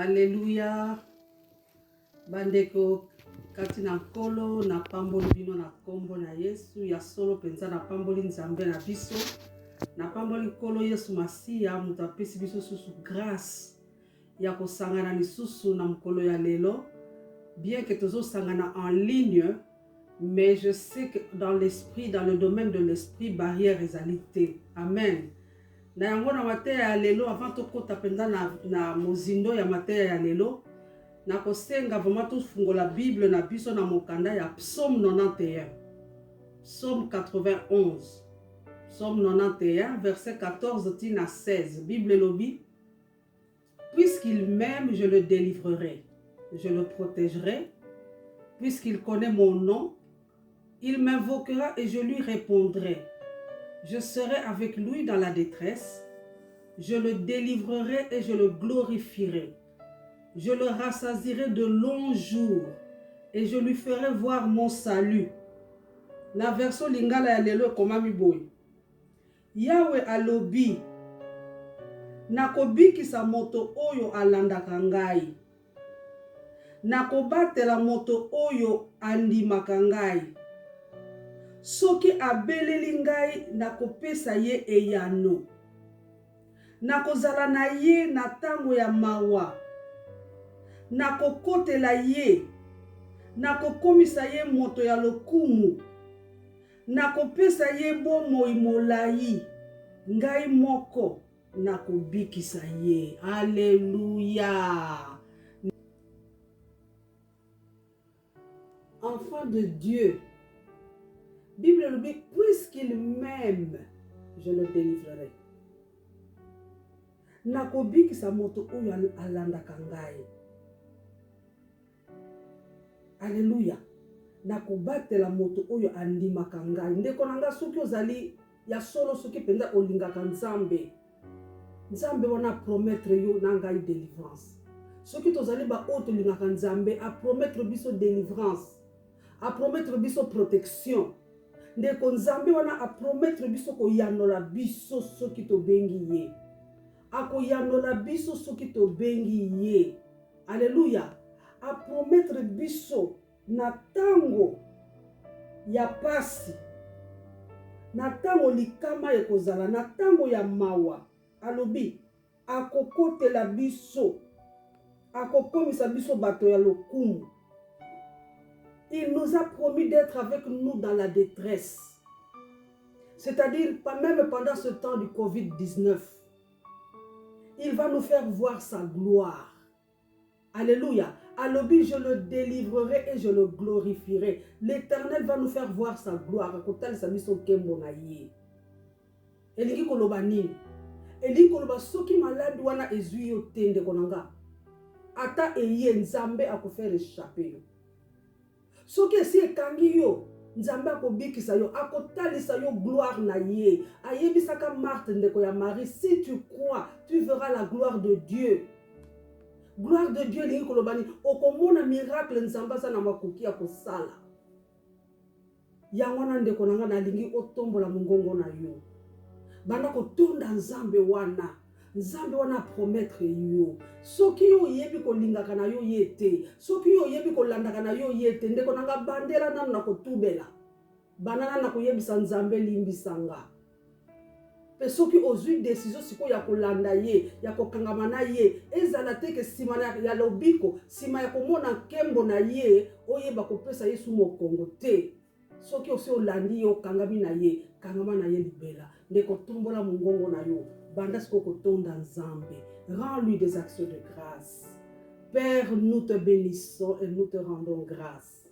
Alléluia. Bandeko kati na nkolo na pamboli bino na kombo na Yesu ya solo penza na pamboli nzambe na biso na pamboli nkolo Yesu Masiya mutu apesi biso susu grâce ya kosangana lisusu na mkolo ya lelo, bien que tozosangana en ligne, mais je sais que dans l'esprit, dans le domaine de l'esprit, barrière ezali te. Amen. Na yango na mateya ya lelo, avant tokota penza na mozindo ya mateya ya lelo, na kosenga vraiment tofungola Bible na biso na mokanda ya Psaume 91. Psaume 91. Psaume 91, verset 14 tina 16. Bible lobi. Puisqu'il m'aime, je le délivrerai. Je le protégerai. Puisqu'il connaît mon nom, il m'invoquera et je lui répondrai. Je serai avec lui dans la détresse. Je le délivrerai et je le glorifierai. Je le rassasierai de longs jours et je lui ferai voir mon salut. La version lingala ya lelo komami boy. Yahweh alobi. Nakobikisa moto oyo alandaka ngai. Nakobatela moto oyo andimaka ngai. Soki abeleli ngai nakopesa ye eyano. Nakozala na ye na tango ya mawa. Nakokotela ye. Nakokomisa ye moto ya lokumu. Nakopesa ye bomoi molai. Ngai moko nakobikisa ye. Alléluia. Enfant de Dieu, Bible le dit, puisqu'il m'aime, je le délivrerai. Nakobikisa moto oyo alandaka ngai. Alléluia. Nakobatela moto oyo andimaka ngai. Ndeko nanga soki ozali ya solo soki penza olingaka Nzambe. Nzambe wana promettre yo na ngai délivrance. Soki tozali ba oyo tolingaka Nzambe a promettre biso délivrance. A promettre biso protection. Ndeko Nzambe wana a promettre biso koyanola biso soki tobengi ye. Akoyanola biso soki tobengi ye. Alléluia. A promettre biso na tango ya pasi, na tango likama ekozala, na tango ya mawa. Alobi akokotela biso, akokomisa biso bato ya lokumu. Il nous a promis d'être avec nous dans la détresse. C'est-à-dire, même pendant ce temps du Covid-19, il va nous faire voir sa gloire. Alléluia. Alobi, je le délivrerai et je le glorifierai. L'Éternel va nous faire voir sa gloire. Kotal samiso kembo na ye. Elingi koloba nini? Elingi koloba soki malade wana ezui yo tende konanga. Ata eye Nzambe akofere échapper yo. Soki esi ekangi yo, Nzambe akobikisa yo, akotalisa yo gloire na ye. Ayebisaka Marthe ndeko ya Marie, si tu crois, tu verras la gloire de Dieu. Gloire de Dieu lingi kolobani okomona miracle Nzambe sana makoki ya kosala. Yango na ndeko nanga na lingi otombola mongongo na yo. Banda kotonda Nzambe wana. Nzambe wana promettre yo. Soki yo yebi kolingaka na yo yete. Soki yo yebi kolandaka na yo yete. Ndeko nanga bandela nanu na kotubela. Banana na koyebisa Nzambe limbisanga. Pe soki ozui décision siko ya kolanda ye, ya kokangama na ye, ezala te ke sima ya lobiko, sima ya komona kembo na ye, oyeba kopesa Yesu mokongo te. Soki osi olandi yo kangami na ye, kangama na ye libela. Ndeko tombola mongongo na yo, banda siko kotonda Nzambe. Rends-lui des actions de grâce. Père, nous te bénissons et nous te rendons grâce.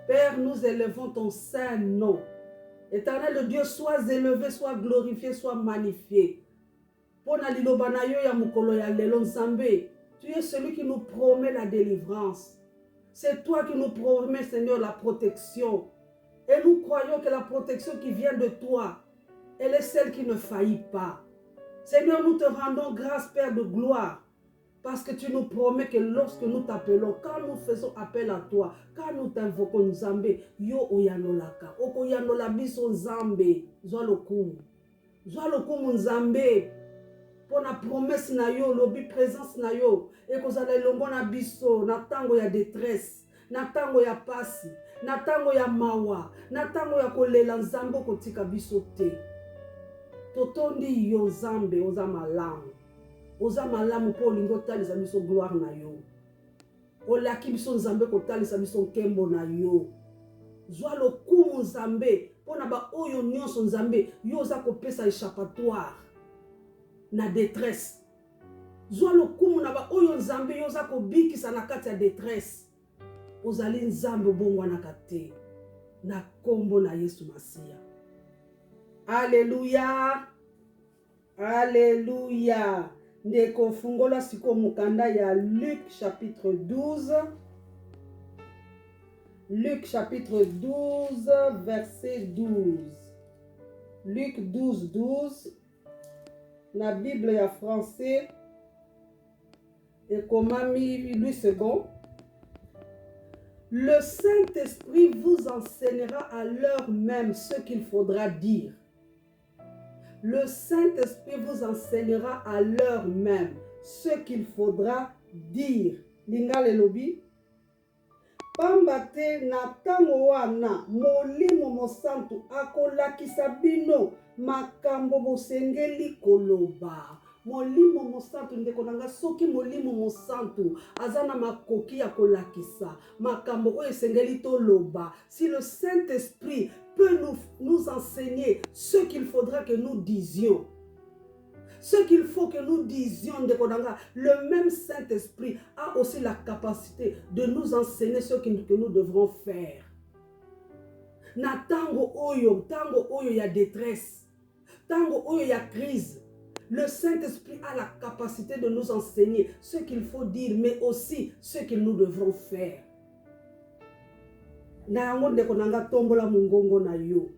Père, nous élevons ton saint nom. Éternel Dieu, sois élevé, sois glorifié, sois magnifié. Pona liloba na yo ya mukolo ya lelo Nzambe, tu es celui qui nous promet la délivrance. C'est toi qui nous promets, Seigneur, la protection. Et nous croyons que la protection qui vient de toi, elle est celle qui ne faillit pas. Seigneur, nous te rendons grâce, Père de gloire. Parce que tu nous promets que lorsque nous t'appelons, quand nous faisons appel à toi, quand nous t'invoquons Nzambe, yo oyanolaka, okoyanola biso Nzambe, zwa lokumu Nzambe, pour la promesse na yo, lobi présence na yo, et que ça elongo na biso, na tango ya détresse, na tango ya pasi, na tango ya mawa, na tango ya kolela nzambe kotika biso te. Totondi yo nzambe oza malamu. Oza malamu po lingo talisa biso gloire na yo. Olaki biso nzambe kotalisa biso nkembo na yo. Zwa lokumu nzambe pona ba oyo nyonso nzambe yo oza kopesa échappatoire na détresse. Zwa lokumu na ba oyo nzambe yo oza kobikisa na kati ya détresse. Ozali nzambe obongwanaka te na kombo na Yesu Masiya. Alléluia. Alléluia. Ndeko fungola siko mukanda ya Luc chapitre 12. Luc chapitre 12 verset 12. Luc 12, 12. La Bible ya français. Et comment 8 secondes. Le Saint-Esprit vous enseignera à l'heure même ce qu'il faudra dire. Le Saint-Esprit vous enseignera à l'heure même ce qu'il faudra dire. Lingale lobi. Pambate na tango wana molimo mosantu akolakisa bino makambo bosengeli koloba. Molimo mosantu ndeko nanga soki molimo mosantu azana makoki ya kolakisa makambo oyo esengeli toloba. Si le Saint-Esprit peut nous enseigner ce qu'il faudra que nous disions. Ce qu'il faut que nous disions, le même Saint-Esprit a aussi la capacité de nous enseigner ce que nous devrons faire. Na tango oyo ya détresse, tango oyo ya crise, le Saint-Esprit a la capacité de nous enseigner ce qu'il faut dire, mais aussi ce que nous devrons faire. Na yango ndeko nanga tombola mungongo na yo.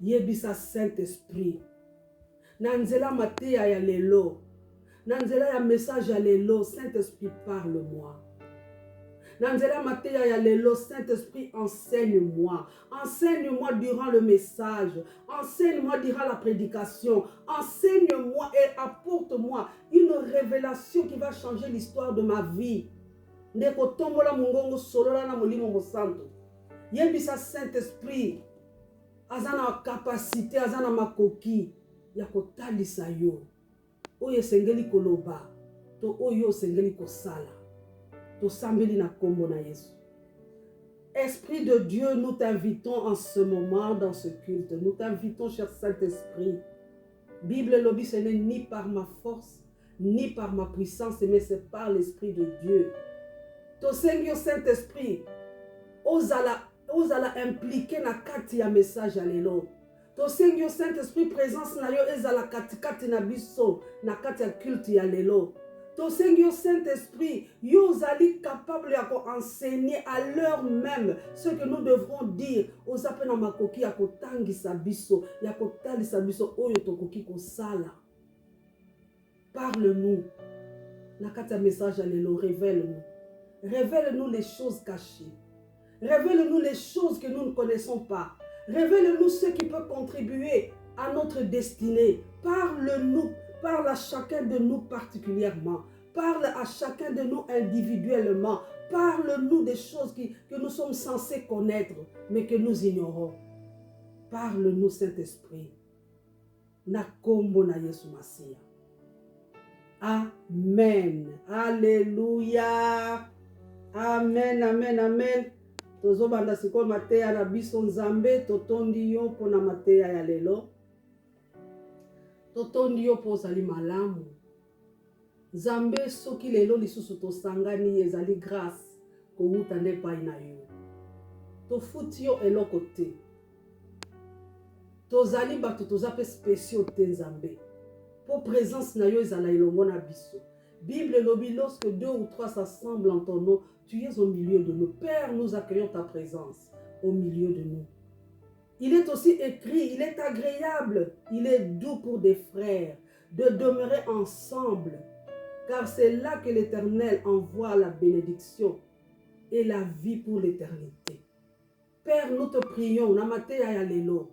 Yebisa Saint-Esprit. Na nzela mateya ya lelo. Na nzela ya message ya lelo. Saint-Esprit parle-moi. Na nzela mateya ya lelo. Saint-Esprit enseigne-moi. Enseigne-moi durant le message. Enseigne-moi durant la prédication. Enseigne-moi et apporte-moi une révélation qui va changer l'histoire de ma vie. Ndeko tombola mungongo solola na molimo mosanto. Yebisa Saint-Esprit. Azana capacité, azana makoki. Ya kotalisa yo. Oyo sengeli koloba. To oyo sengeli kosala. To sambeli na kombo na Yesu. Esprit de Dieu, nous t'invitons en ce moment dans ce culte. Nous t'invitons, cher Saint-Esprit. Bible lobby, ce n'est ni par ma force, ni par ma puissance, mais c'est par l'Esprit de Dieu. To Seigneur Saint-Esprit, ozala impliqué na kati ya message ya lelo. To Seigneur Saint-Esprit, présence na yo ezala kati na biso na kati ya culte ya lelo. To Seigneur Saint-Esprit, yo zali capable ya ko enseigner à l'heure même ce que nous devrons dire. Ozape na makoki ya kotangisa biso, ya kotalisa biso oyo tokoki kosala. Parle-nous. Na kati ya message ya lelo, révèle-nous. Révèle-nous les choses cachées. Révèle-nous les choses que nous ne connaissons pas. Révèle-nous ce qui peut contribuer à notre destinée. Parle-nous, parle à chacun de nous particulièrement. Parle à chacun de nous individuellement. Parle-nous des choses que nous sommes censés connaître, mais que nous ignorons. Parle-nous, Saint-Esprit. Na kombo na Yesu Masiya. Amen. Alléluia. Amen, amen, amen. Tozo banda siko mateya na biso nzambe, totondi yo pona mateya ya lelo. Totondi yo po zali malamu. Nzambe soki lelo lisusu tosangani ezali grâce kouta nde pai na yo. Tofuti yo eloko te. Tozali bato tozape spéciaux te nzambe. Po présence na yo ezala elongo na biso. Bible lobi, lorsque 2 ou 3 s'assemblent en ton nom, tu es au milieu de nous. Père, nous accueillons ta présence au milieu de nous. Il est aussi écrit, il est agréable, il est doux pour des frères de demeurer ensemble, car c'est là que l'Éternel envoie la bénédiction et la vie pour l'éternité. Père, nous te prions, na mateya ya lelo,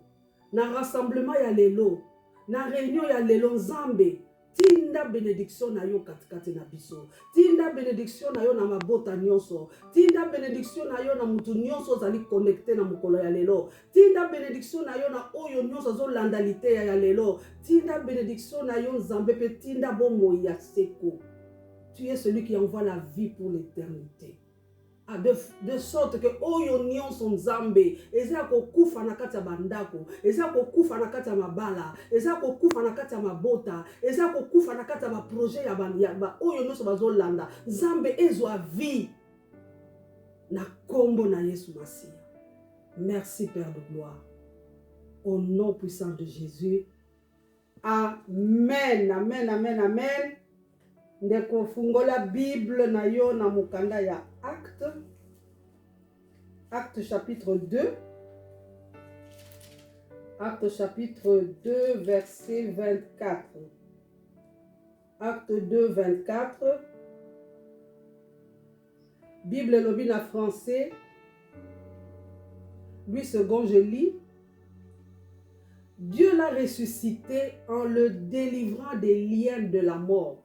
na rassemblement ya lelo, na réunion ya lelo nzambe, tinda bénédiction na yo katikati na biso, tinda bénédiction na yo na mabota nyonso, tinda bénédiction na yo na mutu nyonso zali connecté na mokolo ya lelo, tinda bénédiction na yo na oyo nyonso zolanda liteya ya lelo, tinda bénédiction na yo Nzambe pe tinda bomoi ya seko. Tu es celui qui envoie la vie pour l'éternité. De sorte que oyo nyonso Nzambe eza kokufa na kati ya bandako, eza kokufa na kati ya mabala, eza kokufa na kati ya mabota, eza kokufa na kati ya projet ya oyo nyonso bazolanda, Nzambe ezwa vie na kombo na Yesu Masia. Merci Père de gloire. Au nom puissant de Jésus. Amen, amen, amen, amen. Ndeko fungola Bible na yo na mukanda ya Acte chapitre 2. Acte chapitre 2 verset 24. Acte 2 24. Bible lobina français. Lui second je lis. Dieu l'a ressuscité en le délivrant des liens de la mort.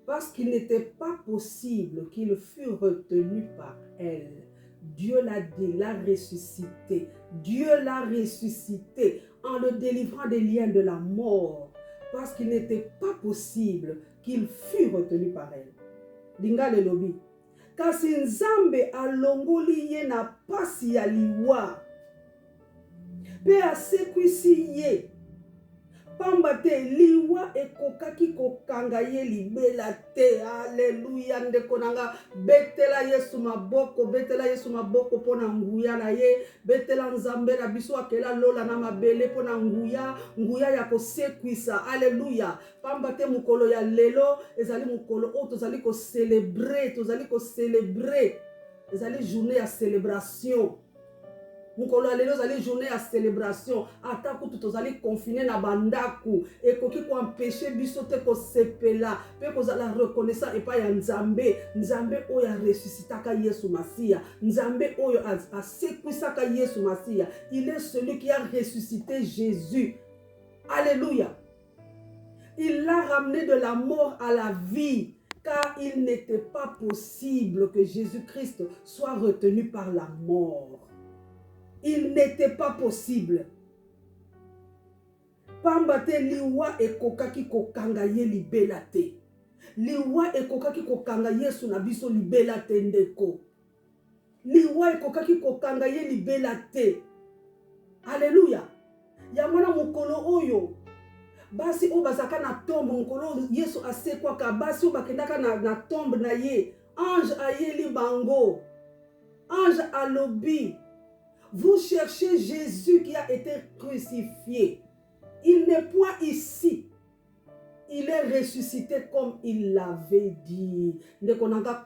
Parce qu'il n'était pas possible qu'il fût retenu par elle. Dieu l'a ressuscité. Dieu l'a ressuscité en le délivrant des liens de la mort. Parce qu'il n'était pas possible qu'il fût retenu par elle. Linga le lobi. Kasi Nzambe alongoli ye na pasi ya liwa. Pe asekwisi ye. Pamba te liwa ekokaki kokanga ye libela te. Alléluia ndeko nanga. Betela Yesu maboko, betela Yesu maboko pona nguya na ye, betela Nzambe na biso akela lola na mabele pona nguya ya kosekwisa. Alléluia. Pamba te mukolo ya lelo ezali mukolo o tozali ko célébrer, ezali journée ya célébration. Mukolo lelo zali journée à célébration. Ataku tutozali confiné na bandaku. Et koki ko empêcher biso te ko sepela. Pe ko zala reconnaissant et pas ya Nzambe. Nzambe oyo a ressuscitaka Yesu Masia. Nzambe oyo a sekwisaka Yesu Masia. Il est celui qui a ressuscité Jésus. Alléluia. Il l'a ramené de la mort à la vie. Car il n'était pas possible que Jésus-Christ soit retenu par la mort. Il n'était pas possible. Pambate liwa ekokaki kokanga ye libela te. Liwa ekokaki kokanga Yesu na biso libela te ndeko. Liwa ekokaki kokanga ye libela te. Alléluia. Yamona mukolo oyo. Basi o bazaka na tombe mukolo Yesu asekwaka basi o bakendaka na tombe na ye. Ange ayeli bango. Ange alobi. Vous cherchez Jésus qui a été crucifié. Il n'est point ici. Il est ressuscité comme il l'avait dit.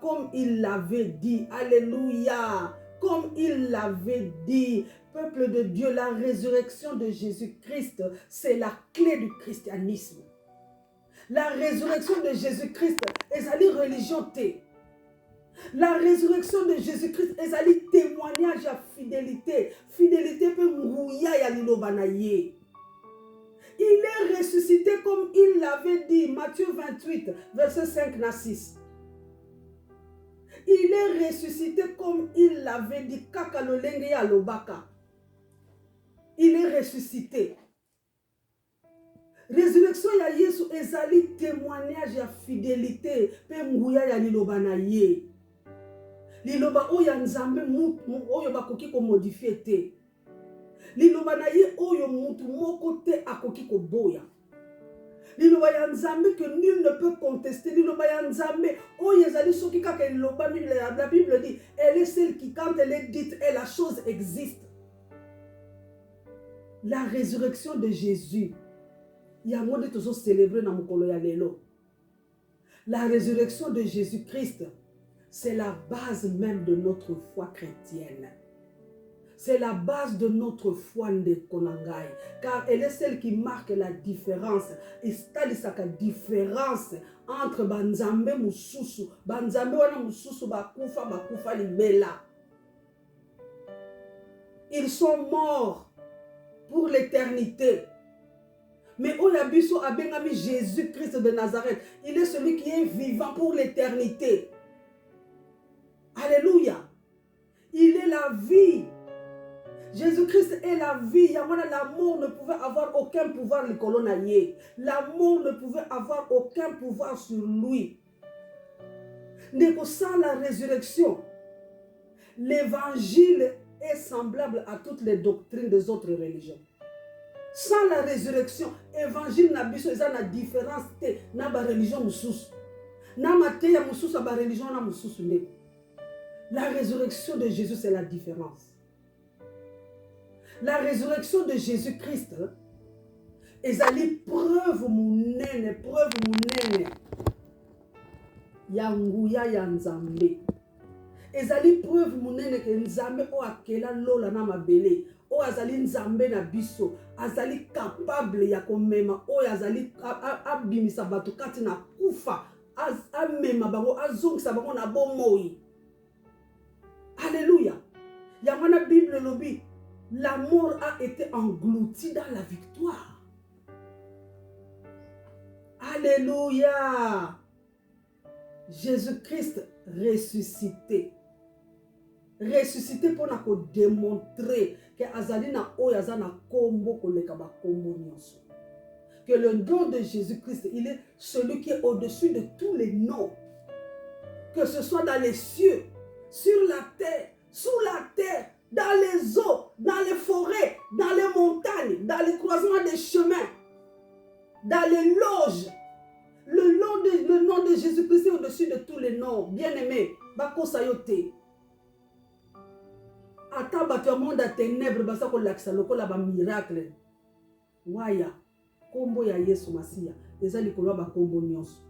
Comme il l'avait dit. Alléluia. Comme il l'avait dit. Peuple de Dieu, la résurrection de Jésus-Christ, c'est la clé du christianisme. La résurrection de Jésus-Christ est la religion. La résurrection de Jésus-Christ est un témoignage à fidélité. Fidélité peut mourir ya lilobanaye. Il est ressuscité comme il l'avait dit. Matthieu 28, verset 5 à 6. Il est ressuscité comme il l'avait dit. Kaka lolenge ya lobaka. Il est ressuscité. Résurrection ya Yesu ezali témoignage à fidélité. Peut mourir ya lilobanaye. Liloba oyo Nzambe oyo bakoki ko modifier te. Liloba na ye oyo mutu moko te akoki ko boya. Liloba ya Nzambe que nul ne peut contester. Liloba ya Nzambe oyo ezali soki kaka liloba la Bible dit elle est celle qui quand elle est dite et la chose existe. La résurrection de Jésus. Ya monde tozo célébrer na mokolo ya lelo. La résurrection de Jésus-Christ. C'est la base même de notre foi chrétienne. C'est la base de notre foi de Konangai. Car elle est celle qui marque la différence. Et c'est la différence entre Banzambe Mususu. Banzambe wana Mususu bakufa libela. Ils sont morts pour l'éternité. Mais Oyabiso Abengami Jésus-Christ de Nazareth, il est celui qui est vivant pour l'éternité. Alléluia. Il est la vie. Jésus-Christ est la vie. L'amour ne pouvait avoir aucun pouvoir. L'amour ne pouvait avoir aucun pouvoir sur lui. Sans la résurrection, l'évangile est semblable à toutes les doctrines des autres religions. Sans la résurrection, l'évangile n'a pas de différence dans la religion. La résurrection de Jésus, c'est la différence. La résurrection de Jésus-Christ, ezali preuve munene, ya nguya ya Nzambe. Ezali preuve munene ke Nzambe o akela lola na mabele, o azali Nzambe na biso, azali capable ya komema, o azali abimisa bato kati na kufa, amema bango, azongisa bango na bomoi. Alléluia. Yamana Bible lobi, la mort a été engloutie dans la victoire. Alléluia. Jésus-Christ ressuscité. Ressuscité pour nous démontrer que Azalina Oyazana Kombo Kolekaba Kombo Nyonso. Que le nom de Jésus-Christ, il est celui qui est au-dessus de tous les noms. Que ce soit dans les cieux, sur la terre, sous la terre, dans les eaux, dans les forêts, dans les montagnes, dans les croisements des chemins, dans les loges. Le nom de Jésus-Christ est au-dessus de tous les noms. Bien-aimé, Bako Sayote. Ata bato monde à ténèbres, basa ko laksa lokola ba miracle. Waya, kombo ya Yesu Masia, ezali kolwa ba kombo nyonso.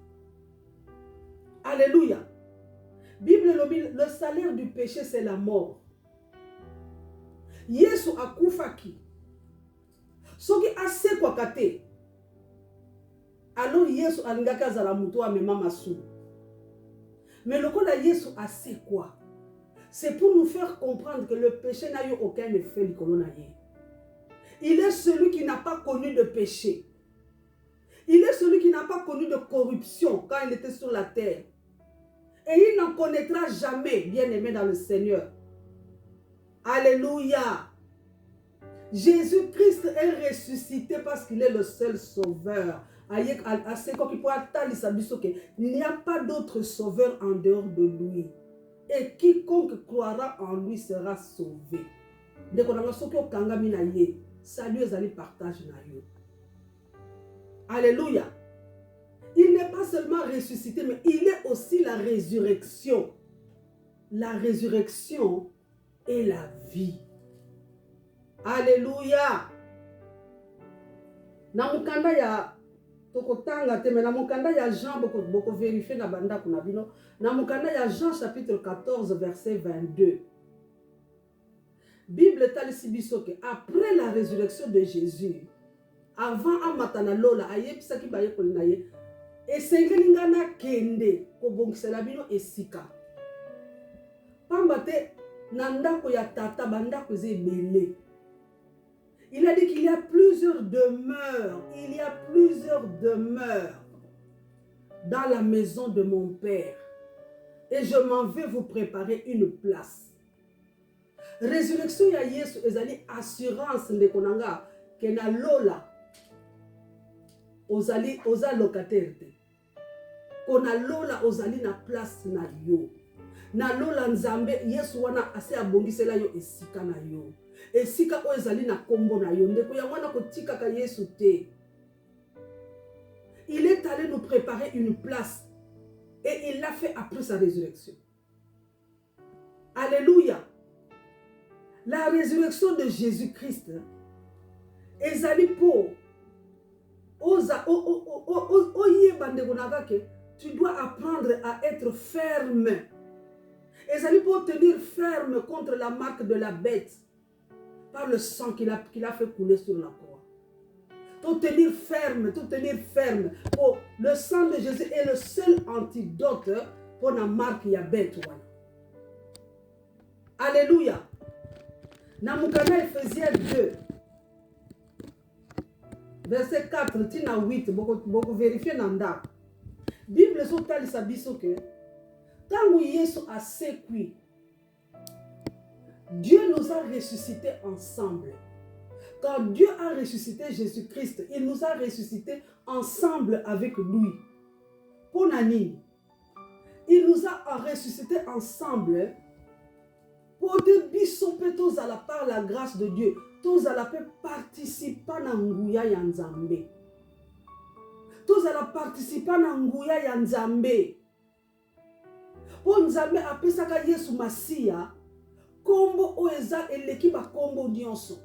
Alléluia. Bible le salaire du péché c'est la mort. Yesu akufaki. Soki ase kwa kate. Alors Yesu alingaka zala muto amema masu. Mais lokola Yesu ase quoi? C'est pour nous faire comprendre que le péché n'a eu aucun effet du colonaïe. Il est celui qui n'a pas connu de péché. Il est celui qui n'a pas connu de corruption quand il était sur la terre. Et il n'en connaîtra jamais, bien-aimé dans le Seigneur. Alléluia. Jésus-Christ est ressuscité parce qu'il est le seul sauveur. Il n'y a pas d'autre sauveur en dehors de lui. Et quiconque croira en lui sera sauvé. Salut, partage. Alléluia. Il n'est pas seulement ressuscité, mais il est aussi la résurrection. La résurrection est la vie. Alléluia. Namukanda ya tokotanga te, mais namukanda ya Jean boko vérifier na banda kuna bino. Namukanda ya Jean chapitre 14 verset 22. Bible talisi biso ke après la résurrection de Jésus, avant amatana lola ayebisaki bayekoli na ye, esengeli ngana kende kobongisela bino esika. Pamba te na ndako ya tata bandako eze ebele. Il a dit qu'il y a plusieurs demeures. Il y a plusieurs demeures dans la maison de mon Père. Et je m'en vais vous préparer une place. Résurrection ya Yesu ezali assurance ndekonanga ke na lola ozali oza locataire te. Kona lola ozali na place na yo. Na lola Nzambe Yesu wana ase abongisela yo esika na yo. Esika o ezali na kombo na yo ndeko ya wana kotika ka Yesu te. Il est allé nous préparer une place et il l'a fait après sa résurrection. Alléluia. La résurrection de Jésus-Christ ezali po tu dois apprendre à être ferme. Ezali pour tenir ferme contre la marque de la bête par le sang qu'il a fait couler sur la croix. Tout tenir ferme, tout tenir ferme. Oh, le sang de Jésus est le seul antidote pour la marque ya bête. Alléluia. Namukana Ephésiens 2, verset 4 tina 8 boko vérifier nanda. Bible so talisa biso que tangu Yesu a sekui, Dieu nous a ressuscités ensemble. Quand Dieu a ressuscité Jésus-Christ, il nous a ressuscités ensemble avec lui. Pour Nani, il nous a ressuscités ensemble pour que biso pe tozala par la grâce de Dieu, tozala pe participa na nguya ya Nzambe. Tozala participa na nguya ya Nzambe. Po Nzambe apesaka Yesu Masiya kombo oeza eleki ba kombo nyonso.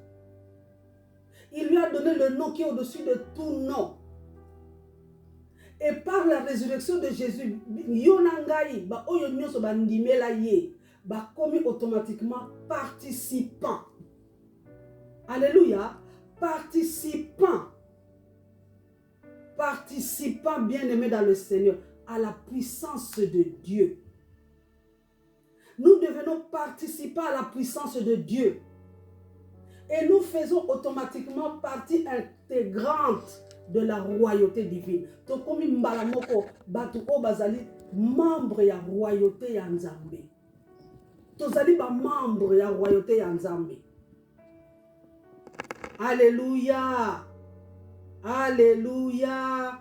Il lui a donné le nom qui est au-dessus de tout nom. Et par la résurrection de Jésus, Yonangai, ba oyo nyonso ba ndimela ye, ba komi automatiquement participant. Alléluia, participant. Participant bien-aimé dans le Seigneur à la puissance de Dieu. Nous devenons participants à la puissance de Dieu. Et nous faisons automatiquement partie intégrante de la royauté divine. Tokomi mbalamoko batu o bazali membre ya royauté ya Nzambe. Tozali ba membre ya royauté ya Nzambe. Alléluia. Alléluia.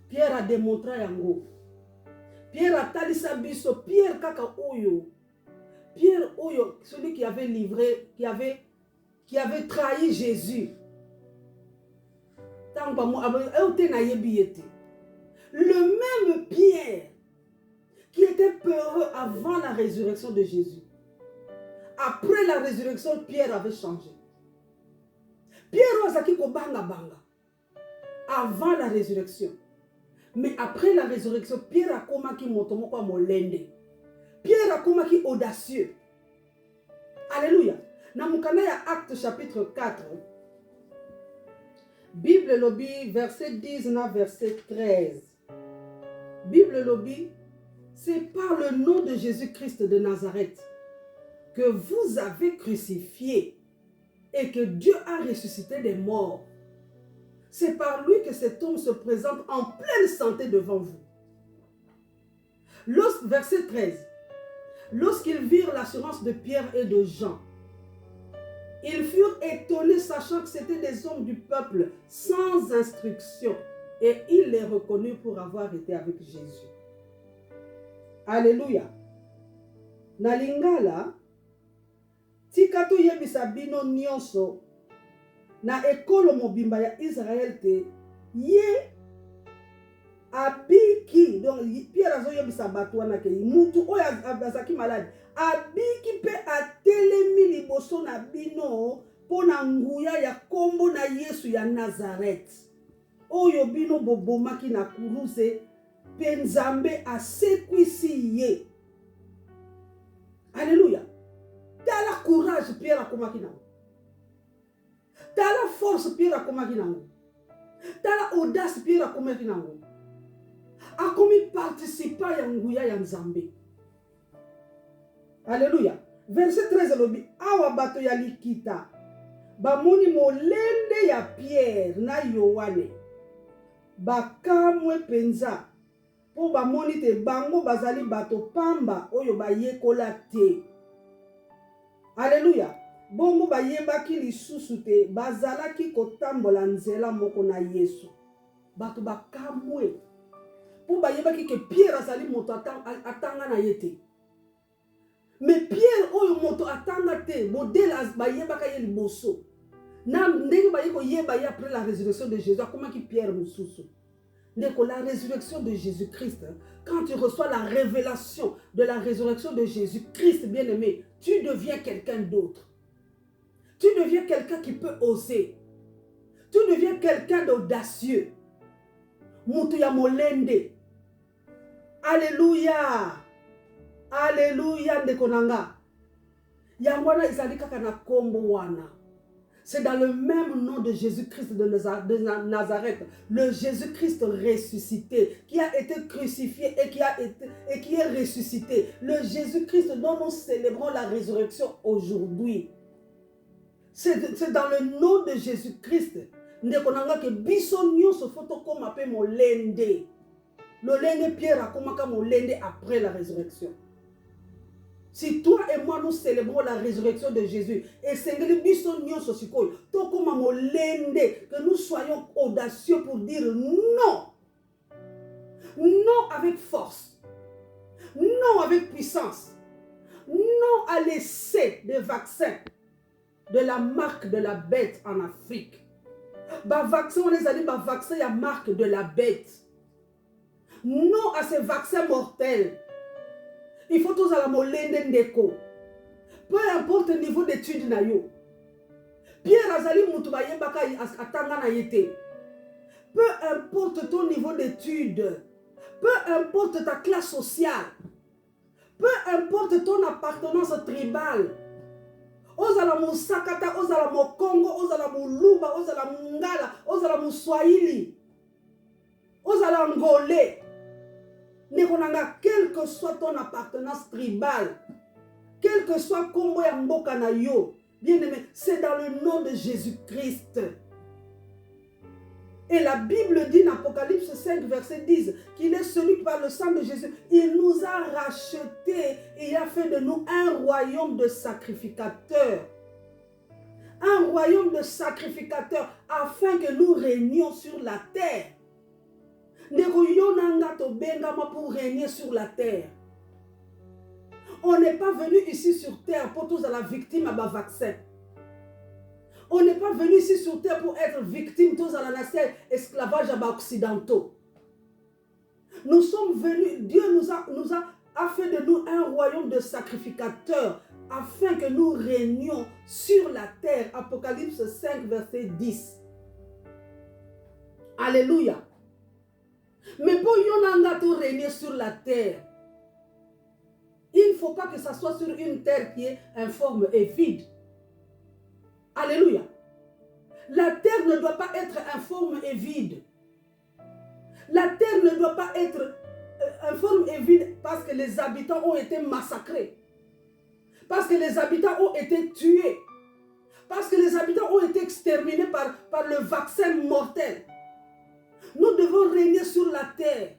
Pierre a démontré yango. Pierre a talisa biso. Pierre kaka oyo. Pierre oyo, celui qui avait livré, qui avait trahi Jésus. Le même Pierre qui était peureux avant la résurrection de Jésus. Après la résurrection, Pierre avait changé. Pierre ozaki ko banga banga avant la résurrection. Mais après la résurrection, Pierre a komaki motomoko molende. Pierre a komaki audacieux. Alléluia. Na mukana ya Acte chapitre 4. Bible lobby verset 10 na verset 13. Bible lobby, c'est par le nom de Jésus-Christ de Nazareth que vous avez crucifié et que Dieu a ressuscité des morts. C'est par lui que cet homme se présente en pleine santé devant vous. Verset 13. Lorsqu'ils virent l'assurance de Pierre et de Jean, ils furent étonnés, sachant que c'étaient des hommes du peuple sans instruction, et ils les reconnurent pour avoir été avec Jésus. Alléluia. Nalingala, tikato yebisa bino nyonso, na ekolo mobimba ya Israël te, ye abiki, donc Pierre azo yebisa bato wana ke mutu oyo azaki malade, abiki pe atelemi liboso na bino pona nguya ya kombo na Yesu ya Nazareth. Oyo bino bobomaki na kuruze, pe Nzambe asekwisi ye. Alléluia. Tala courage Pierre akomaki nango. Tala force Pierre akomaki nango. Tala audace Pierre akomaki nango. Akomi participa ya nguya ya Nzambe. Alléluia. Verset 13 lobi, awa bato ya likita bamoni molende ya Pierre na Yohane bakamwe penza po bamoni te bango bazali bato pamba oyo bayekola te. Alléluia. Bongo bayebaki lisusu te, bazalaki kotambola nzela moko na Yesu. Bato bakamwe po bayebaki ke Pierre azali moto atanga na yete. Mais Pierre oyo moto atanga te, modèle bayebaka ye liboso. Na ndenge bayeko yeba ye après la résurrection de Jésus, akomaki Pierre mususu. Ndeko la résurrection de Jésus-Christ, quand tu reçois la révélation de la résurrection de Jésus-Christ, bien-aimé, tu deviens quelqu'un d'autre. Tu deviens quelqu'un qui peut oser. Tu deviens quelqu'un d'audacieux. Mutu ya molende. Alléluia. Alléluia ndekonanga. Yangwana izali kaka na kombo wana. C'est dans le même nom de Jésus-Christ de Nazareth, le Jésus-Christ ressuscité, qui a été crucifié et qui est ressuscité. Le Jésus-Christ dont nous célébrons la résurrection aujourd'hui. C'est dans le nom de Jésus-Christ, ndeko nanga ke biso nyonso faut tokoma pe molende. Lolenge Pierre akomaka molende après la résurrection. Si toi et moi nous célébrons la résurrection de Jésus, et sengeli biso nyonso sikoyo, tokoma molende, que nous soyons audacieux pour dire non. Non avec force. Non avec puissance. Non à l'essai des vaccins de la marque de la bête en Afrique. Bah vaccin, on les a dit, bah vaccin, il y a marque de la bête. Non à ces vaccins mortels. Il faut tous à la molende ndeko. Peu importe le niveau d'études na yo. Pierre Azali Moutubaye Baka atanga na yete. Peu importe ton niveau d'études. Peu importe ta classe sociale. Peu importe ton appartenance tribale. Ozala Moussakata, ozala Mokongo, ozala Mouluba, ozala Mungala, ozala Mouswahili, ozala Angolais. Nekonanga, quelle que soit ton appartenance tribale, quel que soit Kombo ya Mboka na yo, bien aimé, c'est dans le nom de Jésus-Christ. Et la Bible dit dans Apocalypse 5, verset 10, qu'il est celui qui par le sang de Jésus, il nous a rachetés et il a fait de nous un royaume de sacrificateurs. Un royaume de sacrificateurs afin que nous régnions sur la terre. Pour régner sur la terre. On n'est pas venu ici sur terre pour tous à la victime à bas vaccin. On n'est pas venu ici sur terre pour être victime tous à la nation esclavage à bas occidentaux. Nous sommes venus, Dieu nous a fait de nous un royaume de sacrificateurs afin que nous régnions sur la terre. Apocalypse 5, verset 10. Alléluia. Mais pour Yonanga tout régner sur la terre, il ne faut pas que ça soit sur une terre qui est informe et vide. Alléluia. La terre ne doit pas être informe et vide. La terre ne doit pas être informe et vide parce que les habitants ont été massacrés. Parce que les habitants ont été tués. Parce que les habitants ont été exterminés par le vaccin mortel. Nous devons régner sur la terre.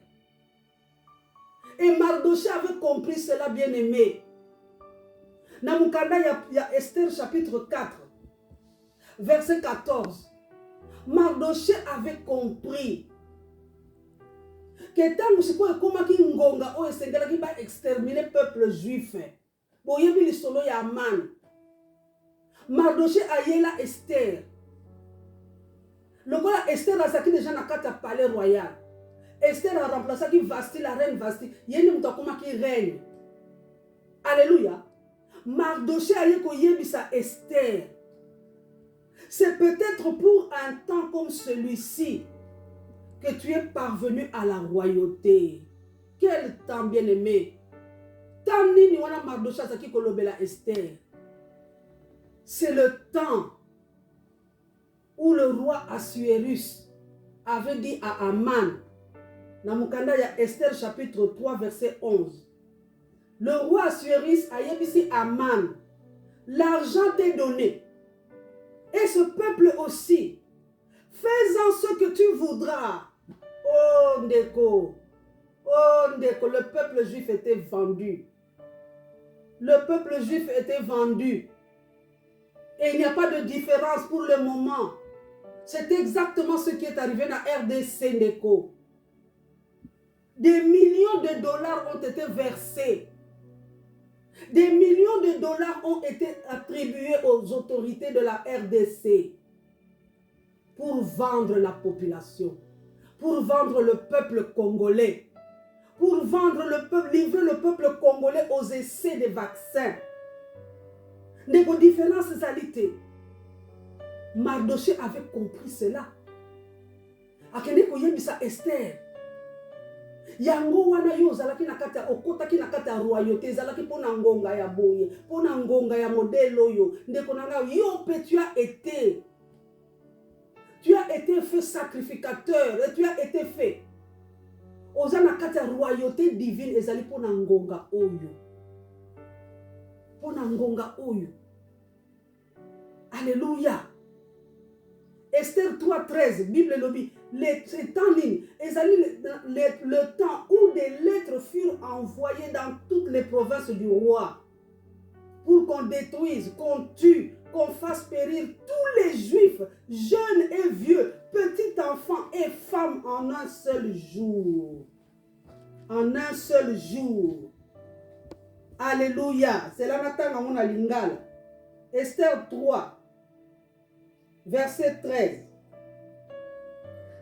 Et Mardoché avait compris cela, bien aimé. Dans Mukanda, il y a Esther chapitre 4, verset 14. Mardoché avait compris que tant que c'est comment qui ngonga o esengela qui va exterminer le peuple juif. Bon, il y a mis solo ya man. Mardoché a yela Esther. Le quoi Esther a saki déjà na kata palais royal. Esther a remplacé qui Vasti, la reine Vasti. Yeni mutakoma qui règne. Alléluia. Mardoché a yeko yebisa Esther. C'est peut-être pour un temps comme celui-ci que tu es parvenu à la royauté. Quel temps, bien-aimé. Tant nini wana Mardoché a saki kolobela Esther. C'est le temps où le roi Assuérus avait dit à Aman, dans Mukanda, il y a Esther chapitre 3, verset 11. Le roi Assuérus a dit à Aman, l'argent t'est donné, et ce peuple aussi, fais-en ce que tu voudras. Oh Ndeko, le peuple juif était vendu. Le peuple juif était vendu. Et il n'y a pas de différence pour le moment. C'est exactement ce qui est arrivé dans RDC Ndeko. Des millions de dollars ont été versés. Des millions de dollars ont été attribués aux autorités de la RDC pour vendre la population, pour vendre le peuple congolais, pour vendre le peuple, livrer le peuple congolais aux essais des vaccins. Des différences alité. Mardoché avait compris cela. Akende koyebisa Esther. Yango wana yo zalaki na kata okotaki na kata royauté zalaki pona ngonga ya boye, pona ngonga ya modèle yo. Ndeko nanga yo pe tu as été. Tu as été fait sacrificateur et tu as été fait. Ozana kata royauté divine ezali pona ngonga oyo. Pona ngonga oyo. Alléluia. Esther 3:13, Bible lobby, c'est en ligne. Le temps où des lettres furent envoyées dans toutes les provinces du roi pour qu'on détruise, qu'on tue, qu'on fasse périr tous les juifs, jeunes et vieux, petits enfants et femmes en un seul jour. En un seul jour. Alléluia. C'est là maintenant mon lingala. Esther 3, verset 13.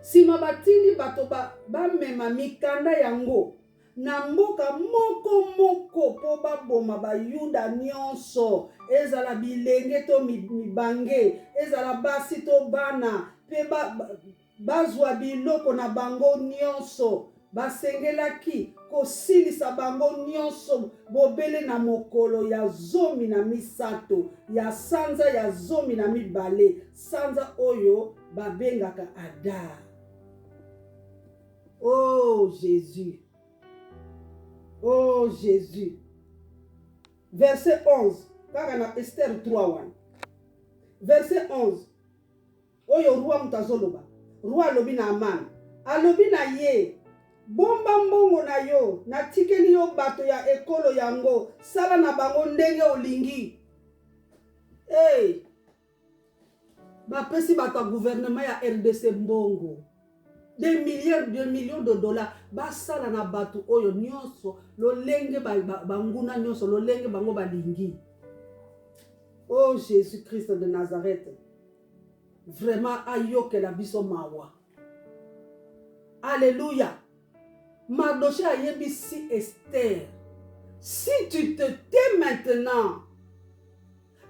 Si mabatini batoba ba mema mikanda yango na mboka moko po baboma ba yuda nyonso ezala bilenge to mibange ezala basi to bana pe bazwa biloko na bango nyonso basengelaki kosilisa bango nyonso bobele na mokolo ya 17 ya sanza ya 12 sanza oyo babengaka Adar. Oh Jésus. Oh Jésus. Verset 11. Car na Esther 3:1. Verset 11. Oyo roi mutazoloba. Roi alobi na Aman. Alobi na ye. Bomba mbongo na yo. Na tikeli yo bato ya ekolo yango. Sala na bango ndenge olingi. Hey. Bapesi bato gouvernement ya RDC mbongo. Des millions de dollars. Basala na bato oyo nyonso. Lolenge banguna nyonso. Lolenge bango balingi. Oh Jésus-Christ de Nazareth. Vraiment ayoke la biso mawa. Alléluia. Mardoché a yebisi Esther. Si tu te tais maintenant,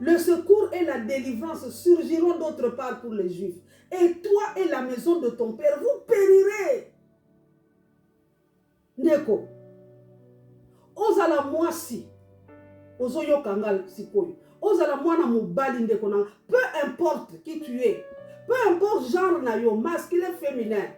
le secours et la délivrance surgiront d'autre part pour les Juifs. Et toi et la maison de ton père, vous périrez. Neko. Ozala mwasi. Ozoyo kangal sikoyo. Ozala mwana mobali ndeko na. Peu importe qui tu es. Peu importe genre na yo, masculin, féminin.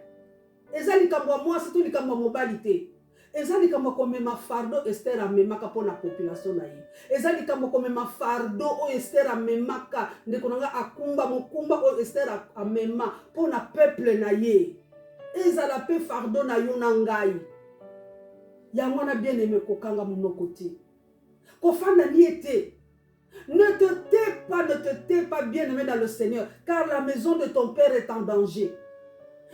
Ezali kambwa mwasi to likambwa mobalité. Ezali kambwa komema fardo Esther amemaka pona population na ye. Ezali kambwa komema fardo o Esther amemaka ndeko nanga akumba mokumba o Esther amema pona peuple na ye. Ezala pe fardo na yo na ngai. Yango na bien aimé kokanga monoko te. Kofanda ni ete. Ne te tais pas bien aimé dans le Seigneur, car la maison de ton père est en danger.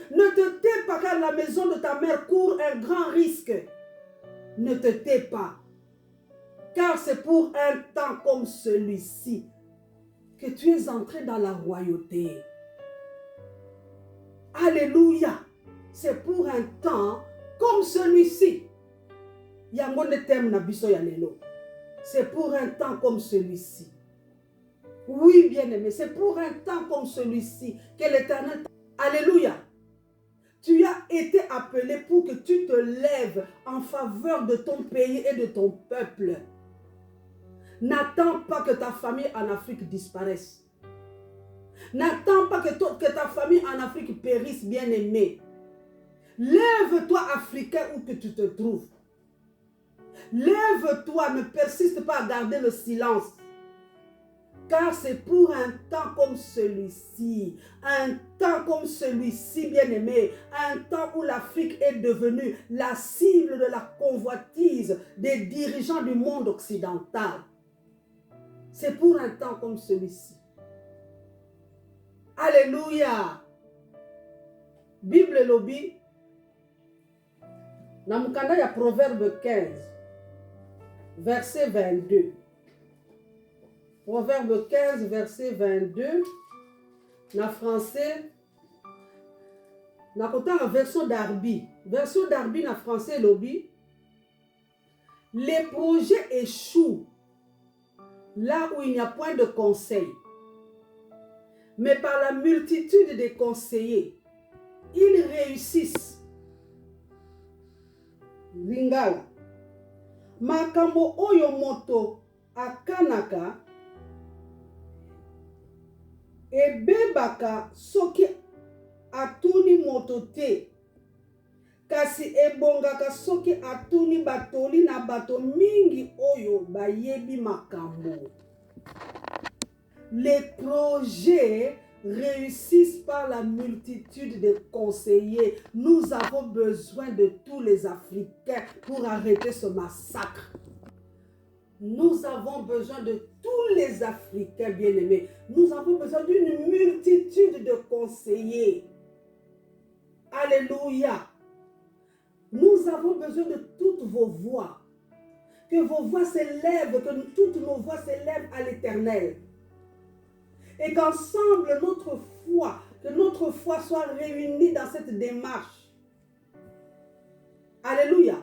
Ne te tais pas car la maison de ta mère court un grand risque. Ne te tais pas. Car c'est pour un temps comme celui-ci que tu es entré dans la royauté. Alléluia. C'est pour un temps comme celui-ci. Yangone tem na biso ya lelo. C'est pour un temps comme celui-ci. Oui, bien-aimé, c'est pour un temps comme celui-ci que l'Éternel... Alléluia. Tu as été appelé pour que tu te lèves en faveur de ton pays et de ton peuple. N'attends pas que ta famille en Afrique disparaisse. N'attends pas que ta famille en Afrique périsse, bien-aimé. Lève-toi, Africain, où que tu te trouves. Lève-toi, ne persiste pas à garder le silence. Car c'est pour un temps comme celui-ci, bien-aimé, un temps où l'Afrique est devenue la cible de la convoitise des dirigeants du monde occidental. C'est pour un temps comme celui-ci. Alléluia. Bible lobby. Namukanda ya Proverbe 15, verset 22. Proverbe 15, verset 22. Na français, na kotanga version d'Arbi. Version d'Arbi na français lobby. Les projets échouent là où il n'y a point de conseil. Mais par la multitude des conseillers, ils réussissent. Lingala. Makambo oyo moto akanaka ebebaka soki atuni moto te, kasi ebongaka soki atuni batoli na bato mingi oyo bayebi makambo. Les projets réussissent par la multitude de conseillers. Nous avons besoin de tous les Africains pour arrêter ce massacre. Nous avons besoin de tous les Africains bien-aimés. Nous avons besoin d'une multitude de conseillers. Alléluia. Nous avons besoin de toutes vos voix. Que vos voix s'élèvent, que toutes nos voix s'élèvent à l'Éternel. Et qu'ensemble, que notre foi soit réunie dans cette démarche. Alléluia.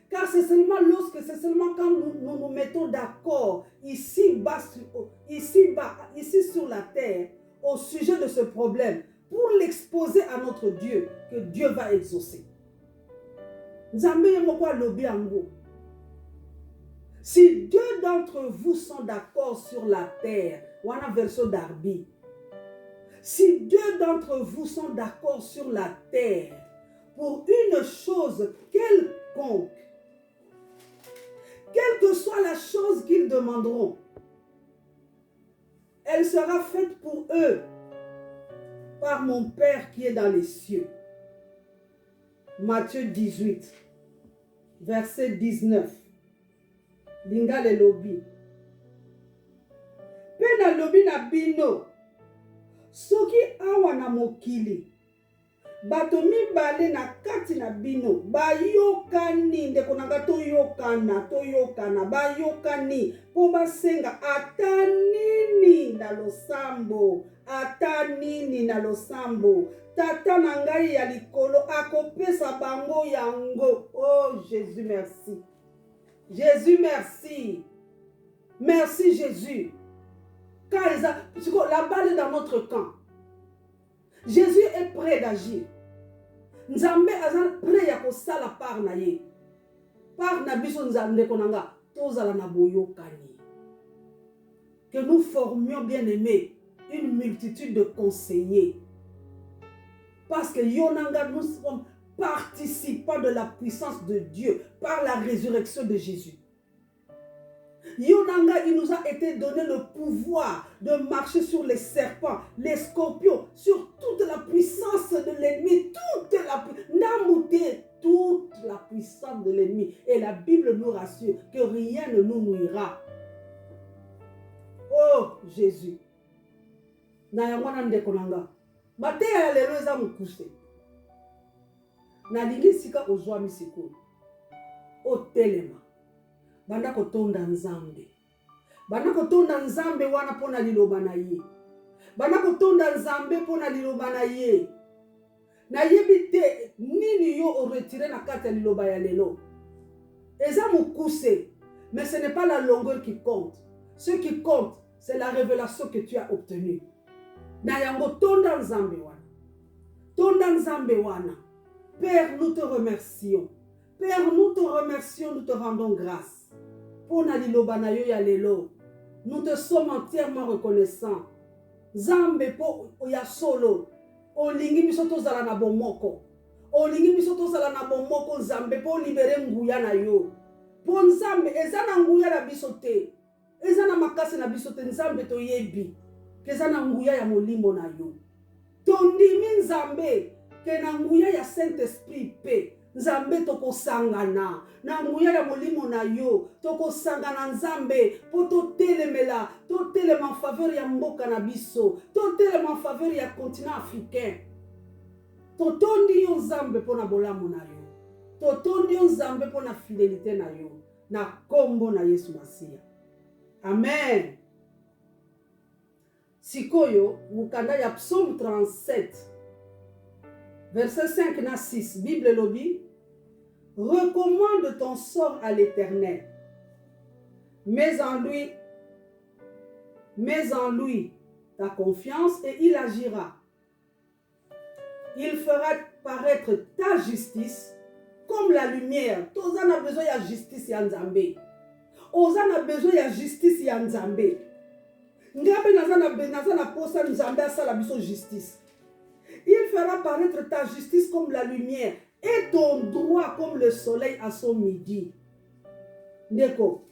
Car c'est seulement quand nous nous mettons d'accord ici sur la terre au sujet de ce problème pour l'exposer à notre Dieu que Dieu va exaucer. Si deux d'entre vous sont d'accord sur la terre, wana version d'Arbi. Si deux d'entre vous sont d'accord sur la terre pour une chose quelconque, quelle que soit la chose qu'ils demanderont, elle sera faite pour eux par mon Père qui est dans les cieux. Matthieu 18, verset 19. Linga le lobby. Pe na lobby na bino. Soki awa na mokili. Bato mibale na kati na bino. Bayokani. Ndeko nanga toyokana. Bayokani. Po basenga ata nini na losambo. Tata na ngai ya likolo akopesa bango yango. Oh Jésus, merci. Jésus, merci. Merci Jésus. Car la balle est dans notre camp. Jésus est prêt d'agir. Nzambe est prêt à faire la part na ye. Par na biso nzambe konanga tozala na boyokani. Que nous formions bien aimés une multitude de conseillers. Parce que Yonanga, nous sommes participants de la puissance de Dieu par la résurrection de Jésus. Yonanga, il nous a été donné le pouvoir de marcher sur les serpents, les scorpions, sur toute la puissance de l'ennemi, toute la puissance de l'ennemi. Et la Bible nous rassure que rien ne nous nuira. Oh Jésus. Na yangwana ndekonanga. Mate ya lelo eza mukuse. Na lingi sika ozwa misiko. O telema. Banda kotonda nzambe. Banda kotonda nzambe wana pona liloba na ye. Banda kotonda nzambe pona liloba na ye. Na yebite nini yo o retiré na kati ya liloba ya lelo. Eza mukuse. Mais ce n'est pas la longueur qui compte. Ce qui compte, c'est la révélation que tu as obtenue. Na yango tonda nzambe wana. Tonda nzambe wana. Père, nous te remercions. Père, nous te remercions, nous te rendons grâce. Pour naliloba na yo ya lelo. Nous te sommes entièrement reconnaissants. Nzambe po ya solo. Olingi biso tozala na bomoko. Olingi biso tozala na bomoko nzambe po libere nguya na yo. Po nzambe eza na nguya na biso te. Eza na makasi na biso te nzambe to yebi. Keza na nguya ya molimo na yo. Tondimi nzambe ke na nguya ya Saint-Esprit pe. Nzambe toko sangana. Na nguya ya molimo na yo. Toko sangana nzambe. Po to telemela. To telema en faveur ya mboka na biso. To telema en faveur ya continent africain. To tondi yo nzambe po na bolamu na yo. To tondi yo nzambe po na fidélité na yo. Na kombo na Yesu Masia. Amen. Sikoyo, mukanda ya Psaume 37, verset 5 na 6, Bible lobby, recommande ton sort à l'Éternel, mets en lui ta confiance et il agira. Il fera paraître ta justice comme la lumière. Tozan a besoin de justice ya Nzambe. Ozan a besoin de justice ya Nzambe. Ngabe nazana posa Nzambe asala biso justice. Il fera paraître ta justice comme la lumière et ton droit comme le soleil à son midi. Ndeko.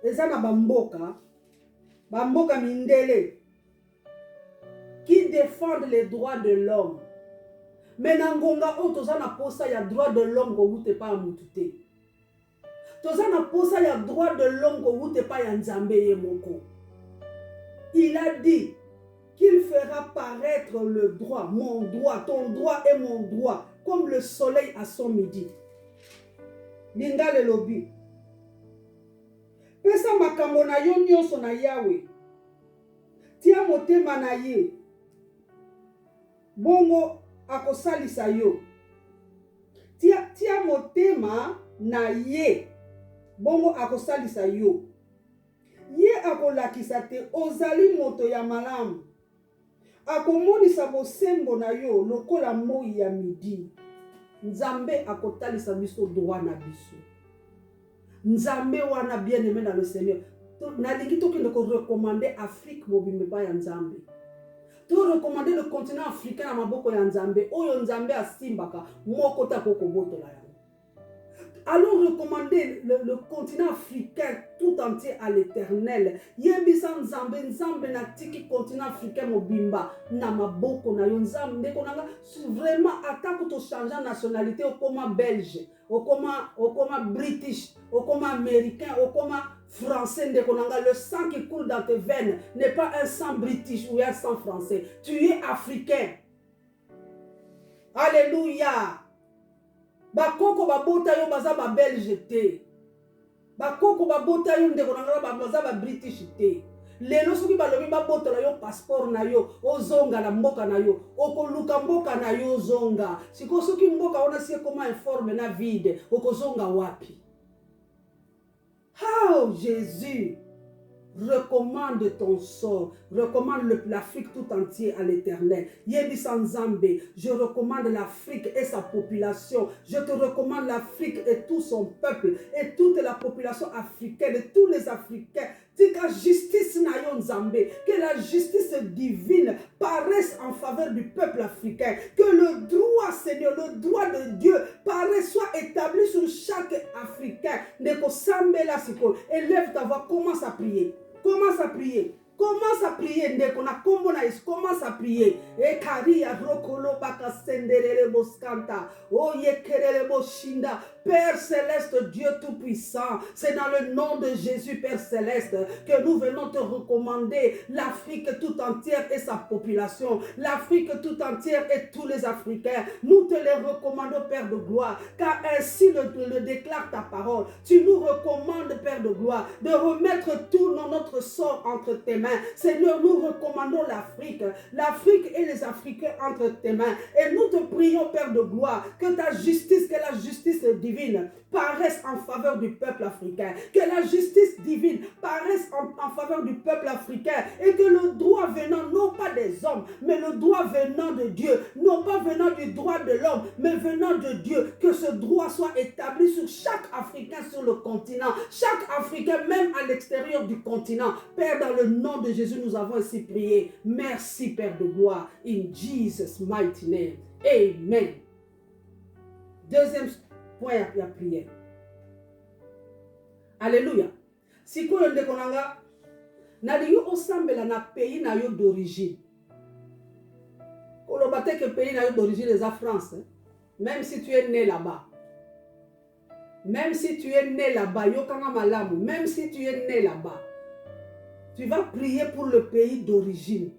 Ezana bamboka mindele. qui défendent les droits de l'homme. Mais nangonga o toza na posa ya droit de l'homme ko wute pa mutute. Toza na posa ya droit de l'homme ko wute pa ya nzambe ye moko. Il a dit qu'il fera paraître le droit, mon droit, ton droit et mon droit, comme le soleil à son midi. Linga le lobby. Pesa makambo na yo nyonso na Yahweh. Tia motema na ye. Bongo akosalisa yo. Tia motema na ye. Bongo akosalisa yo. Ye akolakisa te ozali moto ya malamu. Akomonisa bosembo na yo lokola moi ya midi. Nzambe akotalisa biso droit na biso. Nzambe wana bien aimé dans le Seigneur. Nalingi tokende ko recommander Afrique mobimbe ba ya Nzambe. To recommander le continent africain na maboko ya Nzambe. Oyo Nzambe asimbaka moko ta koko botola ya. Allons recommander le continent africain tout entier à l'Éternel. Yebisa Nzambe, Nzambe na tiki continent africain mobimba na maboko na yo Nzambe konanga vraiment attaque to changer nationalité au comme belge, au comme british, au comme américain, au comme français de konanga. Le sang qui coule dans tes veines n'est pas un sang british ou un sang français. Tu es africain. Alléluia. Bakoko babota yo baza ba belge te. Bakoko babota yo ndeko na baza ba british te. Lelo soki balobi babota na yo passeport na yo ozonga na mboka na yo okoluka mboka na yo zonga. Siko soki mboka ona sie koma informe na vide okozonga wapi. Oh Jésus, recommande ton sort, recommande l'Afrique tout entière à l'Éternel. Yebisa Nzambe, je recommande l'Afrique et sa population. Je te recommande l'Afrique et tout son peuple et toute la population africaine et tous les Africains. Que justice na yo Nzambe, que la justice divine paraisse en faveur du peuple africain. Que le droit, Seigneur, le droit de Dieu paraisse, soit établi sur chaque Africain. Neko sambe la siko. Élève ta voix, commence à prier. Commence à prier. Commence à prier. Ndeko na kombo na Yesu. Commence à prier. E karia rokolo baka senderele boskanta. O yekerele boshinda. Père céleste, Dieu tout-puissant, c'est dans le nom de Jésus, Père céleste, que nous venons te recommander l'Afrique tout entière et sa population. L'Afrique tout entière et tous les Africains. Nous te les recommandons, Père de gloire, car ainsi le déclare ta parole. Tu nous recommandes, Père de gloire, de remettre tout notre sort entre tes mains. Seigneur, nous recommandons l'Afrique et les Africains entre tes mains. Et nous te prions, Père de gloire, que ta justice, que la justice divine paraisse en faveur du peuple africain. Que la justice divine paraisse en faveur du peuple africain. Et que le droit venant, non pas des hommes, mais le droit venant de Dieu, non pas venant du droit de l'homme, mais venant de Dieu, que ce droit soit établi sur chaque Africain sur le continent, chaque Africain même à l'extérieur du continent. Père, dans le nom de Jésus, nous avons ainsi prié. Merci, Père de gloire. In Jesus' mighty name. Amen. Deuxième point à la prière. Alléluia. Si vous avez un pays d'origine, que pays d'origine est la France, même si tu es né là-bas, même si tu es né là-bas, même si tu es né là-bas, tu vas prier pour le pays d'origine.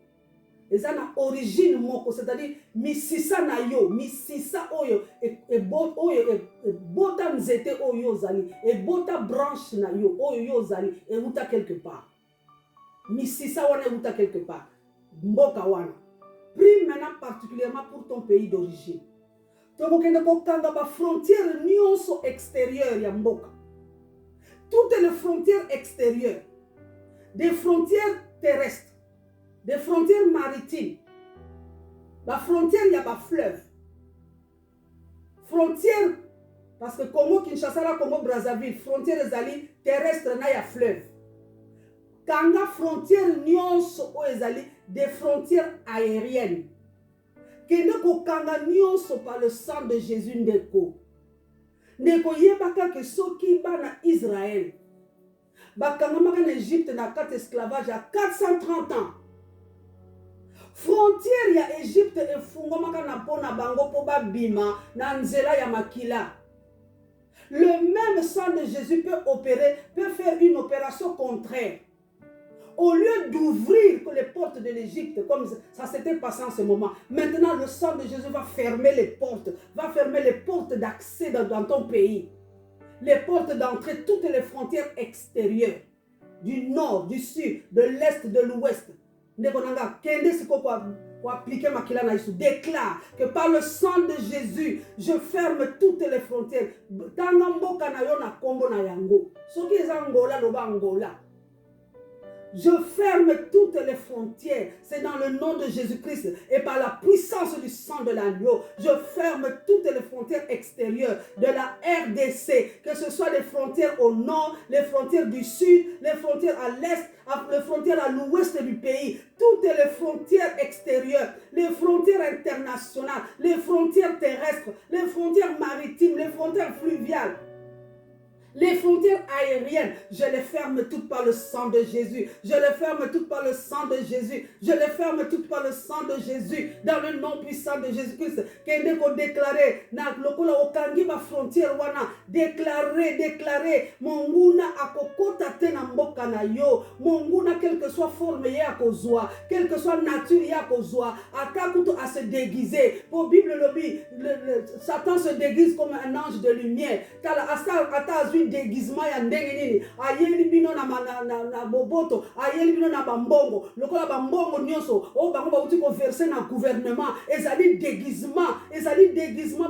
Et ça na origine moko, c'est-à-dire misisa na yo, misisa oyo e bota nzete oyo zali, e bota branche na yo oyo zali, e uta quelque part. Misisa wana e uta quelque part. Mboka wana. Prie maintenant particulièrement pour ton pays d'origine. Tokokende kokanga ba frontières nyonso extérieures ya mboka. Toutes les frontières extérieures, des frontières terrestres, des frontières maritimes, la frontière, il y a des fleuves. Frontière, parce que Congo, Kinshasa, Congo, Brazzaville, frontière ezali terrestre, il y a fleuve. Kanga frontière, nyonso ezali des frontières aériennes. Kende ko kanga nyonso par le sang de Jésus ndeko. Ndeko yebaka ke soki bana Israël. Bakanga maka en Égypte na 4 esclavages à 430 ans. Frontière ya Égypte et fungomaka na pona bango po babima na nzela ya makila. Le même sang de Jésus peut faire une opération contraire. Au lieu d'ouvrir les portes de l'Égypte, comme ça s'était passé en ce moment, maintenant le sang de Jésus va fermer les portes d'accès dans ton pays. Les portes d'entrée, toutes les frontières extérieures, du nord, du sud, de l'est, de l'ouest. Déclare que par le sang de Jésus, je ferme toutes les frontières. Je ferme toutes les frontières. C'est dans le nom de Jésus-Christ et par la puissance du sang de l'agneau. Je ferme toutes les frontières extérieures de la RDC, que ce soit les frontières au nord, les frontières du sud, les frontières à l'est, les frontières à l'ouest du pays, toutes les frontières extérieures, les frontières internationales, les frontières terrestres, les frontières maritimes, les frontières fluviales. Les frontières aériennes, je les ferme toutes par le sang de Jésus. Je les ferme toutes par le sang de Jésus. Je les ferme toutes par le sang de Jésus. Dans le nom puissant de Jésus-Christ. Kende ko déclarer na lokola okangi ba frontière wana. Déclarer. Monguna akokota te na mboka na yo. Monguna quelle que soit forme ye akozwa, quelle que soit nature ye akozwa, akakuto à se déguiser. Pour Bible lobby, Satan se déguise comme un ange de lumière. Kala ata déguisement ya ndenge nini ayeli bino na boboto ayeli bino na bambongo lokola bambongo nyonso o bango bauti ko verser na gouvernement ezali déguisement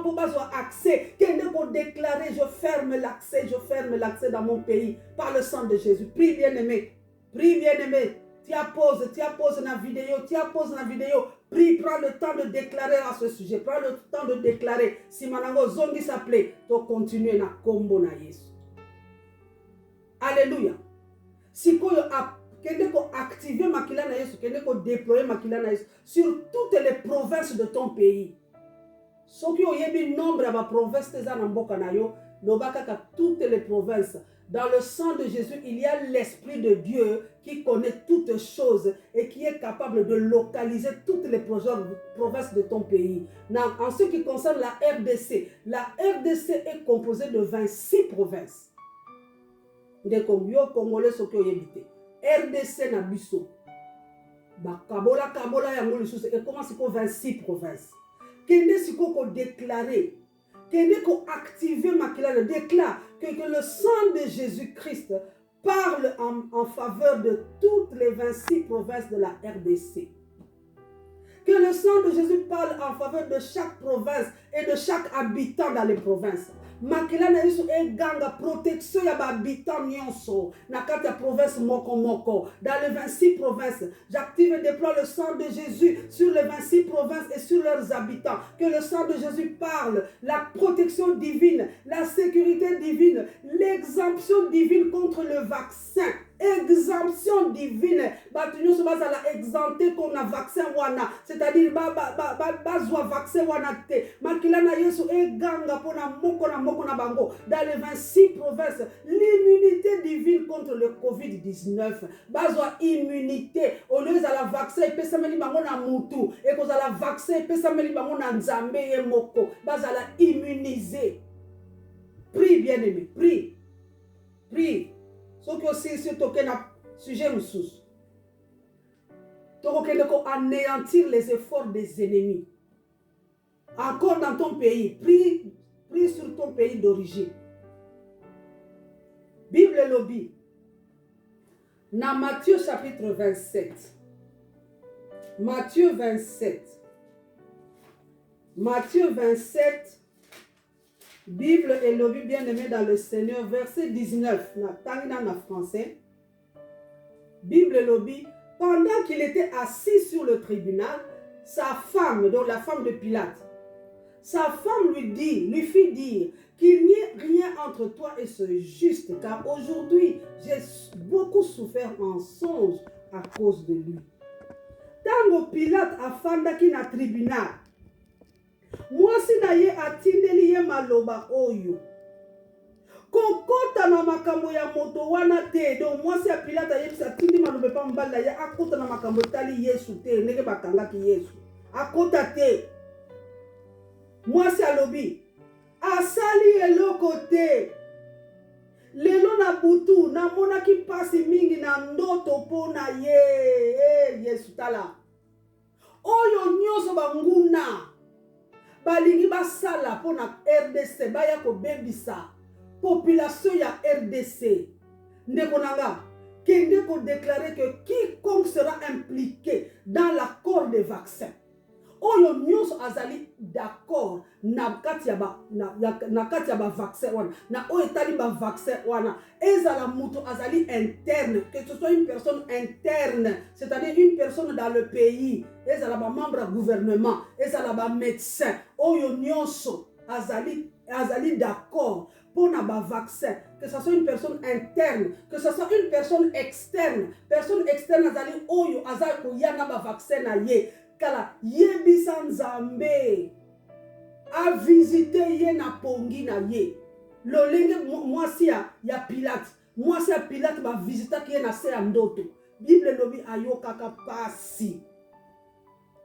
pour bazwa accès kende ko déclarer je ferme l'accès dans mon pays par le sang de Jésus. Prie bien-aimé, tu as pause na vidéo. Prie, prends le temps de déclarer à ce sujet. Prends le temps de déclarer. Si manango zongi s'appelait, tu continues na kombo na Yesu. Alléluia. Si ko kende ko activer makila na Yesu, kende ko déployer makila na Yesu sur toutes les provinces de ton pays. Soki oyebi nombre ya ba provinces teza na mboka na yo, lobaka ka toutes les provinces. Dans le sang de Jésus, il y a l'Esprit de Dieu qui connaît toutes choses et qui est capable de localiser toutes les provinces de ton pays. En ce qui concerne la RDC est composée de 26 provinces. De Congolais soki oyebite. RDC na biso. Ba kabola yango lisusu et commence pour 26 provinces. Kende siko ko déclarer, kende ko activer makila le déclare que le sang de Jésus-Christ parle en faveur de toutes les 26 provinces de la RDC. Que le sang de Jésus parle en faveur de chaque province et de chaque habitant dans les provinces. Makila na Yesu eganga protection ya habitant nyonso na kati ya province moko. Dans les 26 provinces, j'active et déploie le sang de Jésus sur les 26 provinces et sur leurs habitants. Que le sang de Jésus parle, la protection divine, la sécurité divine, l'exemption divine contre le vaccin. Exemption divine. Batunyo so bazala exempté comme na vaccin wana, c'est-à-dire bazwa vaccin wana te. Makila na Yesu eganga pona moko na bango. Dans les 26 provinces, l'immunité divine contre le COVID-19. Bazwa immunité. Au lieu de la vaccin epesameli bango na mutu, et que la vaccin epesameli bango na nzambe ye moko. Bazala immunisé. Prie bien-aimé, prie. Ce qui aussi sur token sujet moussous. Toko anéantir les efforts des ennemis. Encore dans ton pays, prie sur ton pays d'origine. Bible lobby. Dans Matthieu chapitre 27. Matthieu 27. Bible et lobby bien-aimé dans le Seigneur, verset 19, na français. Bible et lobby, pendant qu'il était assis sur le tribunal, sa femme, donc la femme de Pilate, sa femme lui fit dire qu'il n'y ait rien entre toi et ce juste, car aujourd'hui j'ai beaucoup souffert en songe à cause de lui. Tango Pilate afandaki na tribunal, mwasi na ye atindeli ye maloba oyo. kokota na makambo ya moto wana te. Donc mwasi ya Pilate ayebisa tindi malobe pa mobali na ye akota na makambo etali Yesu te ndenge bakangaki Yesu. Akota te. Mwasi alobi asali eloko te. Lelo na butu namonaki pasi mingi na ndoto pona ye. Yesu tala. Oyo nyonso banguna balingi basala pona RDC baya kobebisa population ya RDC. Ndeko nanga kende ko déclarer que quiconque sera impliqué dans l'accord de vaccin, oyo nyonso azali d'accord na kati ya ba vaccin wana na oyo etali ba vaccin wana ezala mutu azali interne, que ce soit une personne interne, c'est-à-dire une personne dans le pays, ezala ba membre du gouvernement, ezala ba médecin, oyo nyonso azali d'accord pour na ba vaccin, que ce soit une personne interne, que ce soit une personne externe azali oyo azali koyanga ba vaccin na ye. Kala yebisa Nzambe a visité ye na pongi na ye. Lolenge mwasi ya Pilate. Mwasi ya Pilate ba visita ki ye na se ya ndoto. Bible lobi ayokaka pasi.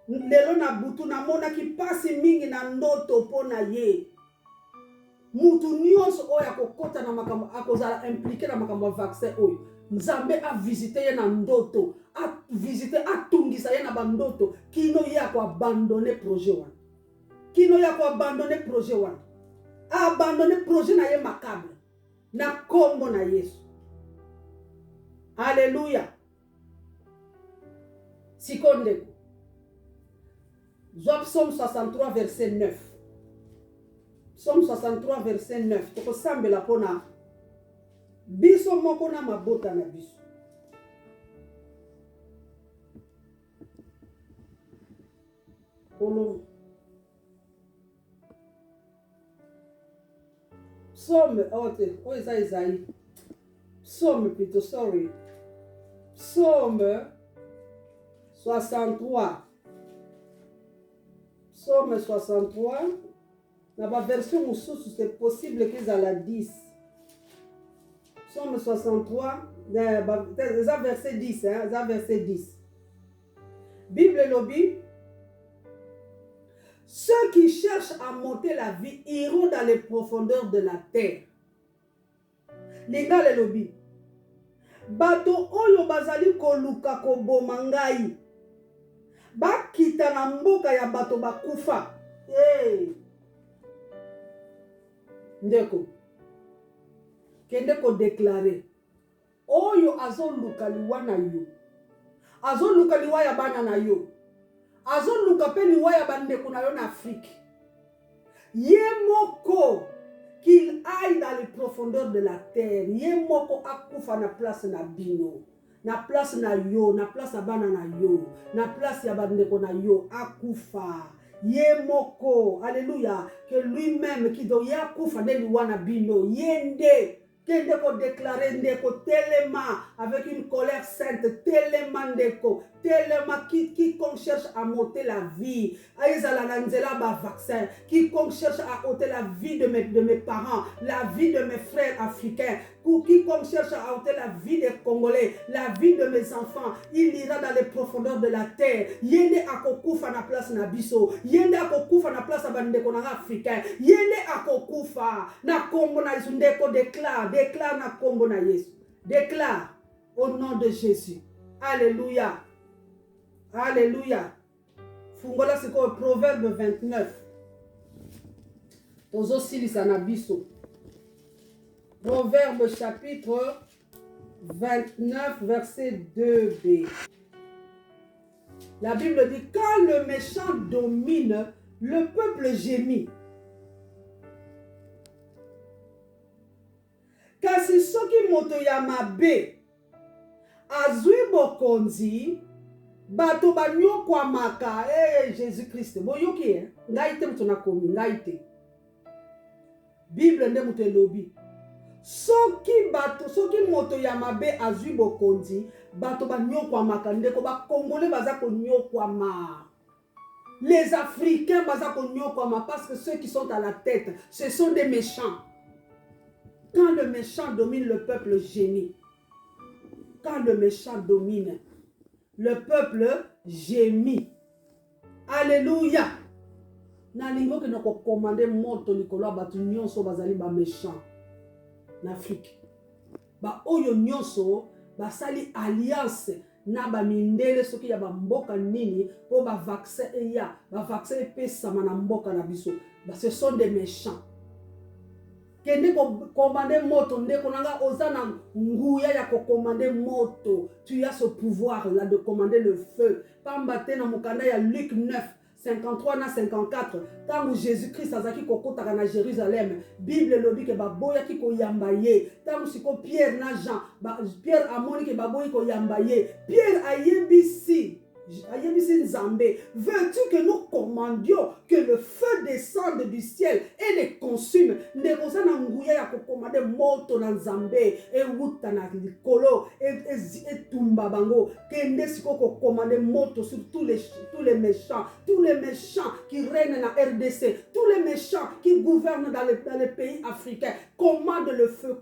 Lelo na butu na mona ki pasi mingi na ndoto pona ye. Mutu nyonso oyo akokota na makambo akozala impliqué na makambo vaccin oyo. Nzambe a visité ye na ndoto, a visité atungisa ye na bandoto kino ye ko abandonner projet wana. Kino ye ko abandonner projet wana. A abandonner projet na ye macabre na kombo na Yesu. Alléluia. Sikonde. Psaume 63 verset 9. Psaume 63 verset 9. Toko sambela pona biso moko na mabota na biso. Psaume, Isaïe. Psaume plutôt, sorry. Psaume 63. Psaume 63. Dans la version Moussous, c'est possible qu'ils aient la 10. Psaume 63, verset 10, hein, verset 10. Bible lobby. Ceux qui cherchent à monter la vie iront dans les profondeurs de la terre. Les gars, le lobby. Bato oyo bazali koluka koboma ngai. Bakita na mboka ya bato bakufa. Hey. Ndeko. Kende ko déclarer. Oyo azoluka liwa na yo. Azoluka liwa ya bana na yo. Azoluka pe liwa ya bandeko na yo na Afrique. Ye moko qu'il aille dans les profondeurs de la terre. Ye moko akufa na place na bino. Na place na yo, na place ya bana na yo, na place ya bandeko na yo akufa. Ye moko, alléluia, que lui-même qui doit akufa de liwa na bino. Yende kende ko déclarer ndeko tellement avec une colère sainte, tellement ndeko, tellement quiconque cherche à monter la vie, aïzala nanzela ba vaccin, quiconque cherche à ôter la vie de mes parents, la vie de mes frères africains, quiconque cherche à ôter la vie des Congolais, la vie de mes enfants, il ira dans les profondeurs de la terre. Yende akokufa na place na biso, yende akokufa na place na ndeko na africain, yende akokufa na kombo na Yesu. Ndeko déclare na kombo na Yesu. Déclare au nom de Jésus. Alléluia. Alléluia. Fungola siko Proverbe 29. Tozo silisa na biso. Proverbe chapitre 29 verset 2b. La Bible dit, quand le méchant domine, le peuple gémit. Kasi soki moto ya mabe azwi bokonzi, bato banyokwamaka. Jésus-Christ boyoki ngai te mutu nakomi ngai te. Bible nde mutu elobi. Soki moto ya mabe azwi bokonzi, bato banyokwamaka. Ndeko ba Congolais baza konyokwama. Les Africains baza konyokwama parce que ceux qui sont à la tête, ce sont des méchants. Quand le méchant domine, le peuple gémit. Quand le méchant domine, le peuple gémit. Alléluia. Nalingo que nous commandé moto likolo batu nyonso bazali ba méchant en Afrique. Ba oyo nyonso basali alliance na ba mindele soki ya ba mboka nini po ba vaccin eya, ba vaccin epesama na mboka na biso. Ba ce sont des méchants. Kende ko commander moto ndeko nanga ozana nguya ya ko commander moto. Tu as ce pouvoir là de commander le feu. Pamba na mukanda ya Luc 9 53 na 54, tant Jésus-Christ azaki kokotaka na Jérusalem, Bible lobi ke baboya ki ko yambaye, tant siko Pierre na Jean, Pierre amoni ke baboyi ko yambaye, Pierre ayebisi Nzambe, veux-tu que nous commandions que le feu descende du ciel et les consume? Nekoza na nguya ya kokomande moto na Nzambe e wuta na likolo e tumba bango kende siko kokomande moto sur tous les méchants qui règnent na RDC, tous les méchants qui gouvernent dans les pays africains. Commande le feu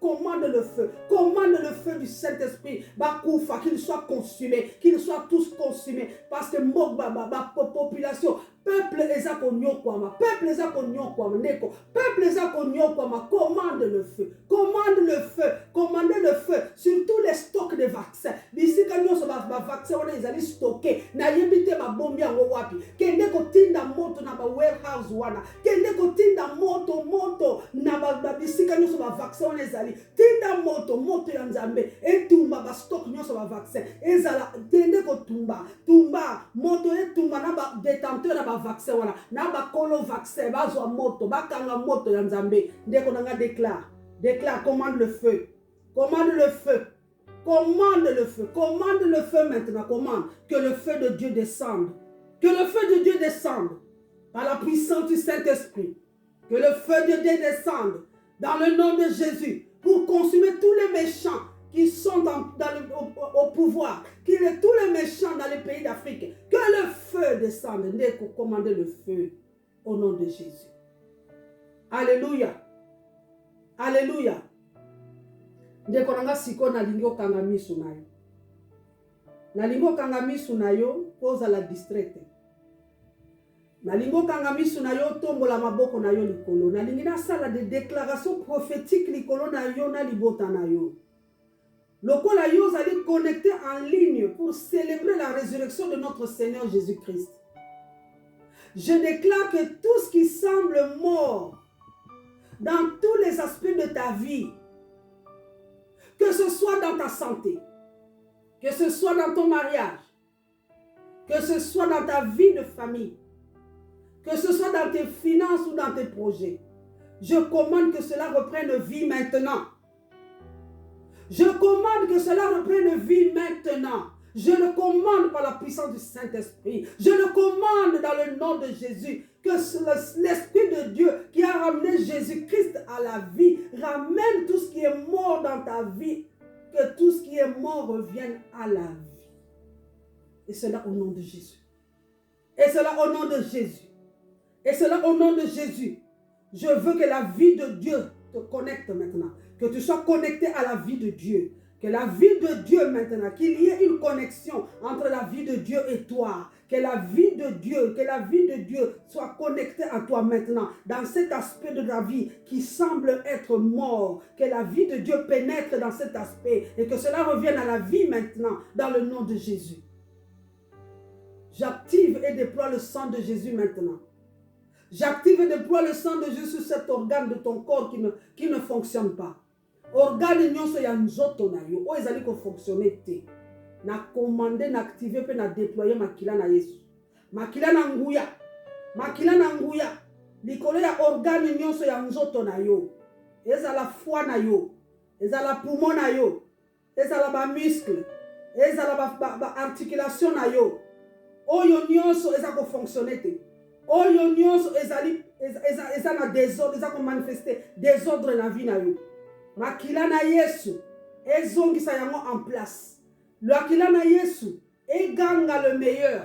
du Saint-Esprit, bakoufa, qu'ils soient consumés, qu'ils soient tous consumés. Parce que la population, peuple eza konyokwama, peuple eza konyokwama, neko, peuple eza konyokwama, commande le feu, commandez le feu sur tous les stocks de vaccins. D'ici quand nous sommes vaccins, on les a stockés, na yebite ba bombi yango wapi, kende ko tinda moto na ba warehouse wana, kende ko tinda moto na ba d'ici quand nous sommes vaccins, on les a tinda moto ya Nzambe, etumba ba stock nous sommes vaccins, ezala kende ko tumba moto etumba na ba détenteur na vaccin wala na ba kolo vaccin bazwa moto bakanga moto ya Nzambe ndeko nanga déclare commande le feu maintenant, commande que le feu de Dieu descende par la puissance du Saint-Esprit, que le feu de Dieu descende dans le nom de Jésus pour consumer tous les méchants qui sont au pouvoir, tous les méchants dans les pays d'Afrique, que le feu descende. N'est pour commander le feu au nom de Jésus. Alléluia. Alléluia. Ndeko nanga siko na lingo kanga misu nayo. Na lingo kanga misu nayo poza la distraite. Na lingo kanga misu nayo tombola maboko nayo likolo. Na lingina sala de déclaration prophétique likolo nayo na libota nayo. Lokola yo allez connecter en ligne pour célébrer la résurrection de notre Seigneur Jésus-Christ. Je déclare que tout ce qui semble mort dans tous les aspects de ta vie, que ce soit dans ta santé, que ce soit dans ton mariage, que ce soit dans ta vie de famille, que ce soit dans tes finances ou dans tes projets, je commande que cela reprenne vie maintenant. Je commande que cela reprenne vie maintenant. Je le commande par la puissance du Saint-Esprit. Je le commande dans le nom de Jésus. Que l'Esprit de Dieu qui a ramené Jésus-Christ à la vie ramène tout ce qui est mort dans ta vie. Que tout ce qui est mort revienne à la vie. Et cela au nom de Jésus. Et cela au nom de Jésus. Et cela au nom de Jésus. Je veux que la vie de Dieu te connecte maintenant. Que tu sois connecté à la vie de Dieu. Que la vie de Dieu maintenant, qu'il y ait une connexion entre la vie de Dieu et toi. Que la vie de Dieu soit connectée à toi maintenant. Dans cet aspect de la vie qui semble être mort. Que la vie de Dieu pénètre dans cet aspect. Et que cela revienne à la vie maintenant. Dans le nom de Jésus. J'active et déploie le sang de Jésus maintenant. J'active et déploie le sang de Jésus sur cet organe de ton corps qui ne fonctionne pas. Organe nyonso ya nzoto na yo o ezali ko fonctionner te. Na commander, na activer pe na déployer makila na Yesu. Makila na nguya. Likolo ya organe nyonso ya nzoto na yo. Ezala foie na yo. Ezala poumon na yo. Ezala ba muscle. Ezala ba articulation na yo. Oyo nyonso eza ko fonctionner te. Oyo nyonso eza na désordre, eza ko manifester désordre na vie na yo. Makila na Yesu ezongisa yango en place. Makila na Yesu eganga le meilleur.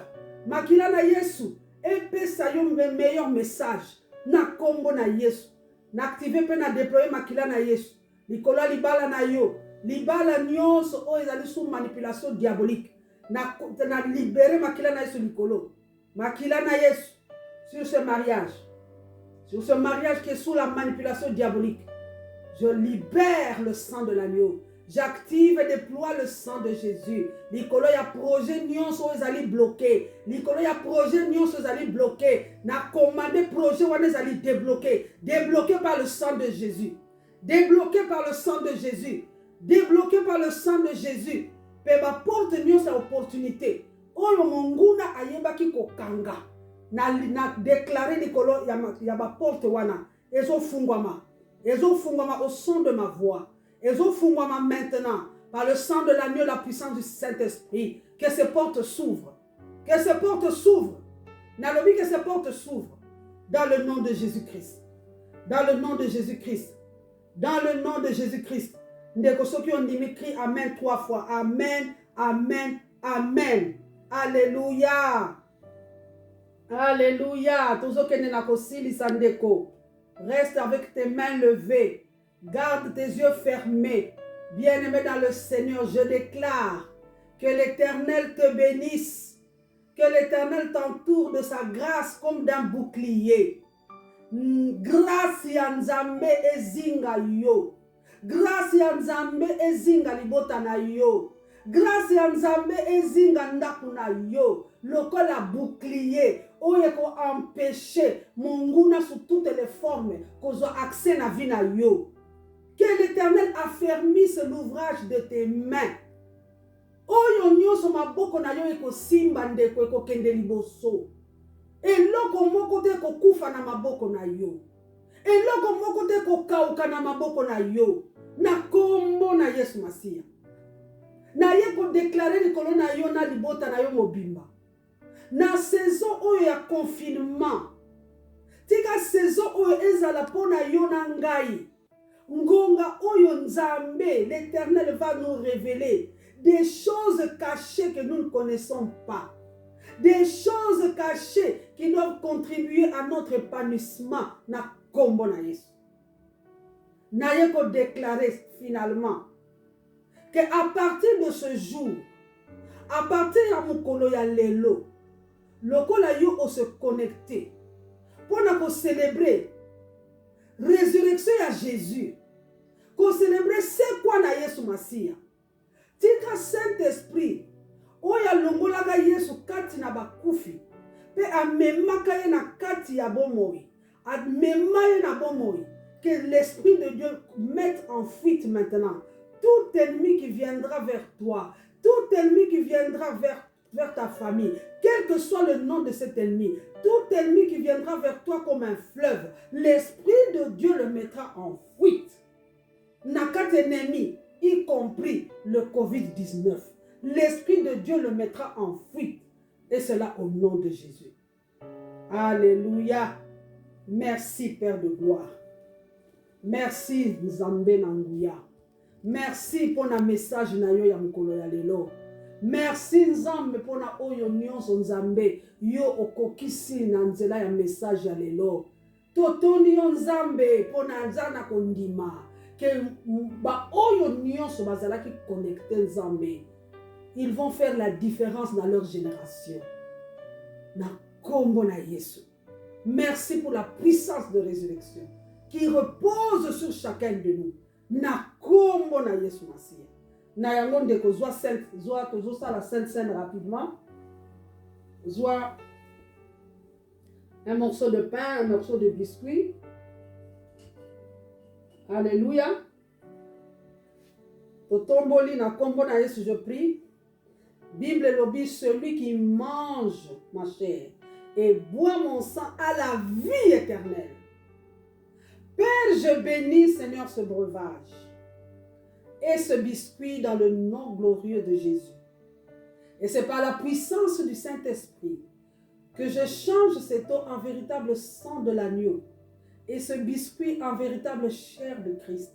Makila na Yesu epesa yo le meilleur message. Na kombo na Yesu. Na activer pe na déployer makila na Yesu. likolo ya libala na yo, libala nyonso oyo ezali sous manipulation diabolique, na libéré makila na yesu likolo, makila na yesu sur ce mariage qui est sous la manipulation diabolique. Je libère le sang de l'agneau. J'active et déploie le sang de Jésus. Likolo ya projet nyonso ezali bloqué. Likolo ya projet nyonso ezali bloqué. Na commandé projet wana ezali débloqué. Débloqué par le sang de Jésus. Débloqué par le sang de Jésus. Débloqué par le sang de Jésus. Pe ba porte nyonso opportunité. Oyo monguna ayebaki kokanga. Na déclaré likolo ya ba porte wana. Ezo fungwama au son de ma voix. Ezo fungwama maintenant par le sang de l'agneau, la puissance du Saint-Esprit. Que ces portes s'ouvrent. Que ces portes s'ouvrent. Nalobi que ces portes s'ouvrent. Dans le nom de Jésus-Christ. Dans le nom de Jésus-Christ. Dans le nom de Jésus-Christ. Ndeko soki on dit crie amen 3 fois. Amen, amen, amen. Alléluia. Alléluia. Tozokende na kosilisa ndeko. Reste avec tes mains levées. Garde tes yeux fermés. Bien-aimé dans le Seigneur, je déclare que l'Éternel te bénisse. Que l'Éternel t'entoure de sa grâce comme d'un bouclier. Grâce ya Nzambe ezinga yo. Grâce ya Nzambe ezinga libota na yo. Grâce ya Nzambe ezinga ndaku na yo. Lokola bouclier. Oye ko empêcher monguna sous toutes les formes qu'on a accès na vie na yo. Que l'Éternel affermisse l'ouvrage de tes mains. Oyo nyonso maboko na yo eko simba ndeko eko kende liboso. Eloko moko te kokufa na maboko na yo. Eloko moko te kokauka na maboko na yo. Na kombo na Yesu Masia. Na ye ko déclarer likolo na yo na libota na yo mobimba. Na saison oyo ya confinement. Tika saison oyo ezala pona yo na ngai. Ngonga oyo Nzambe, l'Éternel va nous révéler des choses cachées que nous ne connaissons pas. Des choses cachées qui doivent contribuer à notre épanouissement. Na kombo na Yesu. Na ye ko déclarer finalement que à partir de ce jour, à partir ya mukolo ya lelo, lokola yo o se connecter pour na célébrer résurrection à Jésus, qu'on célébrer c'est quoi na Yesu Masia. Tika Saint-Esprit oya longolaka Yesu kati na bakufi pe amemaka ye na kati ya bomoi, amema ye na bomoi. Que l'Esprit de Dieu mette en fuite maintenant tout ennemi qui viendra vers toi, tout ennemi qui viendra vers ta famille, quel que soit le nom de cet ennemi, tout ennemi qui viendra vers toi comme un fleuve, l'Esprit de Dieu le mettra en fuite. Nakat ennemi, y compris le Covid-19, l'Esprit de Dieu le mettra en fuite. Et cela au nom de Jésus. Alléluia. Merci Père de gloire. Merci Nzambe Nanguya. Merci pour na message na yo ya mukolo ya lelo. Merci Nzambe pour na oyo nyonso Nzambe yo okokisi na nzela ya message ya lelo. Totoni yo Nzambe pour na nzana kondima ke ba oyo nyonso bazalaki connecté Nzambe. Ils vont faire la différence dans leur génération. Na kombo na Yesu. Merci pour la puissance de résurrection qui repose sur chacun de nous. Na kombo na Yesu Masia. Na yango ndeko zwa sainte, zwa la sainte scène rapidement. Zwa un morceau de pain, un morceau de biscuit. Alléluia. Totomboli na kombo na Yesu, je prie. Bible lobi, celui qui mange ma chair et boit mon sang à la vie éternelle. Père, je bénis, Seigneur, ce breuvage et ce biscuit dans le nom glorieux de Jésus. Et c'est par la puissance du Saint-Esprit que je change cette eau en véritable sang de l'agneau et ce biscuit en véritable chair de Christ.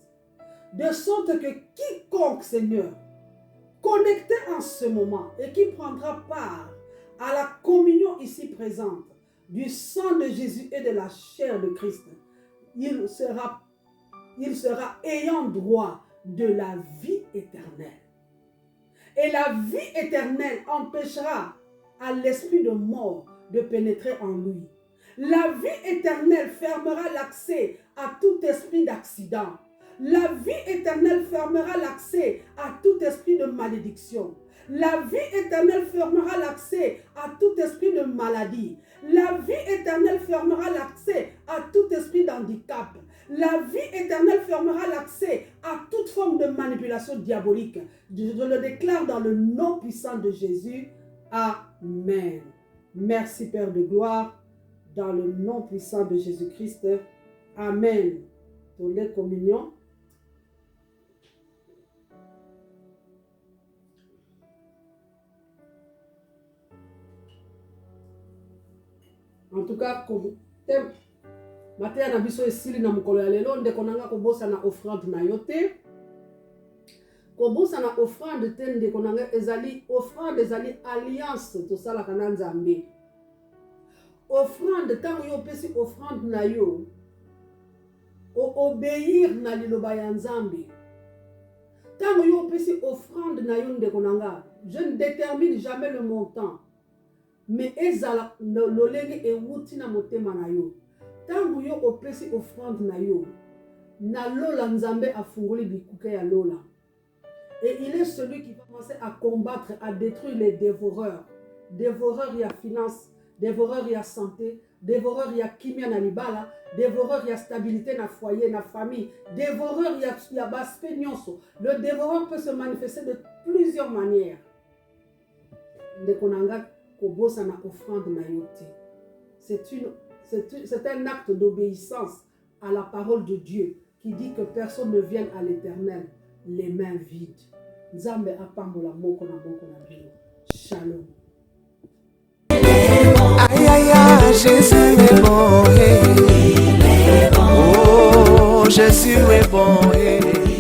De sorte que quiconque, Seigneur, connecté en ce moment et qui prendra part à la communion ici présente du sang de Jésus et de la chair de Christ, il sera il sera ayant droit de la vie éternelle. Et la vie éternelle empêchera à l'esprit de mort de pénétrer en lui. La vie éternelle fermera l'accès à tout esprit d'accident. La vie éternelle fermera l'accès à tout esprit de malédiction. La vie éternelle fermera l'accès à tout esprit de maladie. La vie éternelle fermera l'accès à tout esprit d'handicap. La vie éternelle fermera l'accès à toute forme de manipulation diabolique. Je le déclare dans le nom puissant de Jésus. Amen. Merci Père de gloire. Dans le nom puissant de Jésus-Christ. Amen. Pour les communions. En tout cas, comme matin na biso esili na mokolo ya lelo ndeko nanga kobosa na offrande na yo te. Kobosa na offrande te ndeko nanga ezali offrande ezali alliance tosalaka na Nzambe. Offrande tango yo pesi offrande na yo obéir na liloba ya Nzambe. Tango yo pesi offrande na yo ndeko nanga, je ne détermine jamais le montant. Mais ezala lolenge ewuti na motema na yo. Tango yo opesi offrande na yo, na lola Nzambe afungoli bikuke ya lola. Et il est celui qui va commencer à combattre, à détruire les dévoreurs. Dévoreurs, il y a finance, dévoreurs, il y a santé, dévoreurs, il y a kimia na libala, dévoreurs, il y a stabilité na foyer, na famille, dévoreurs, il y a baspé nyonso. Le dévoreur peut se manifester de plusieurs manières. Ndekonanga kobosa na offrande na yote. C'est un acte d'obéissance à la parole de Dieu qui dit que personne ne vienne à l'Éternel les mains vides. Nzambe apambola moko na bino. Shalom. Aïe aïe aïe, Jésus est bon. Oh, Jésus est bon.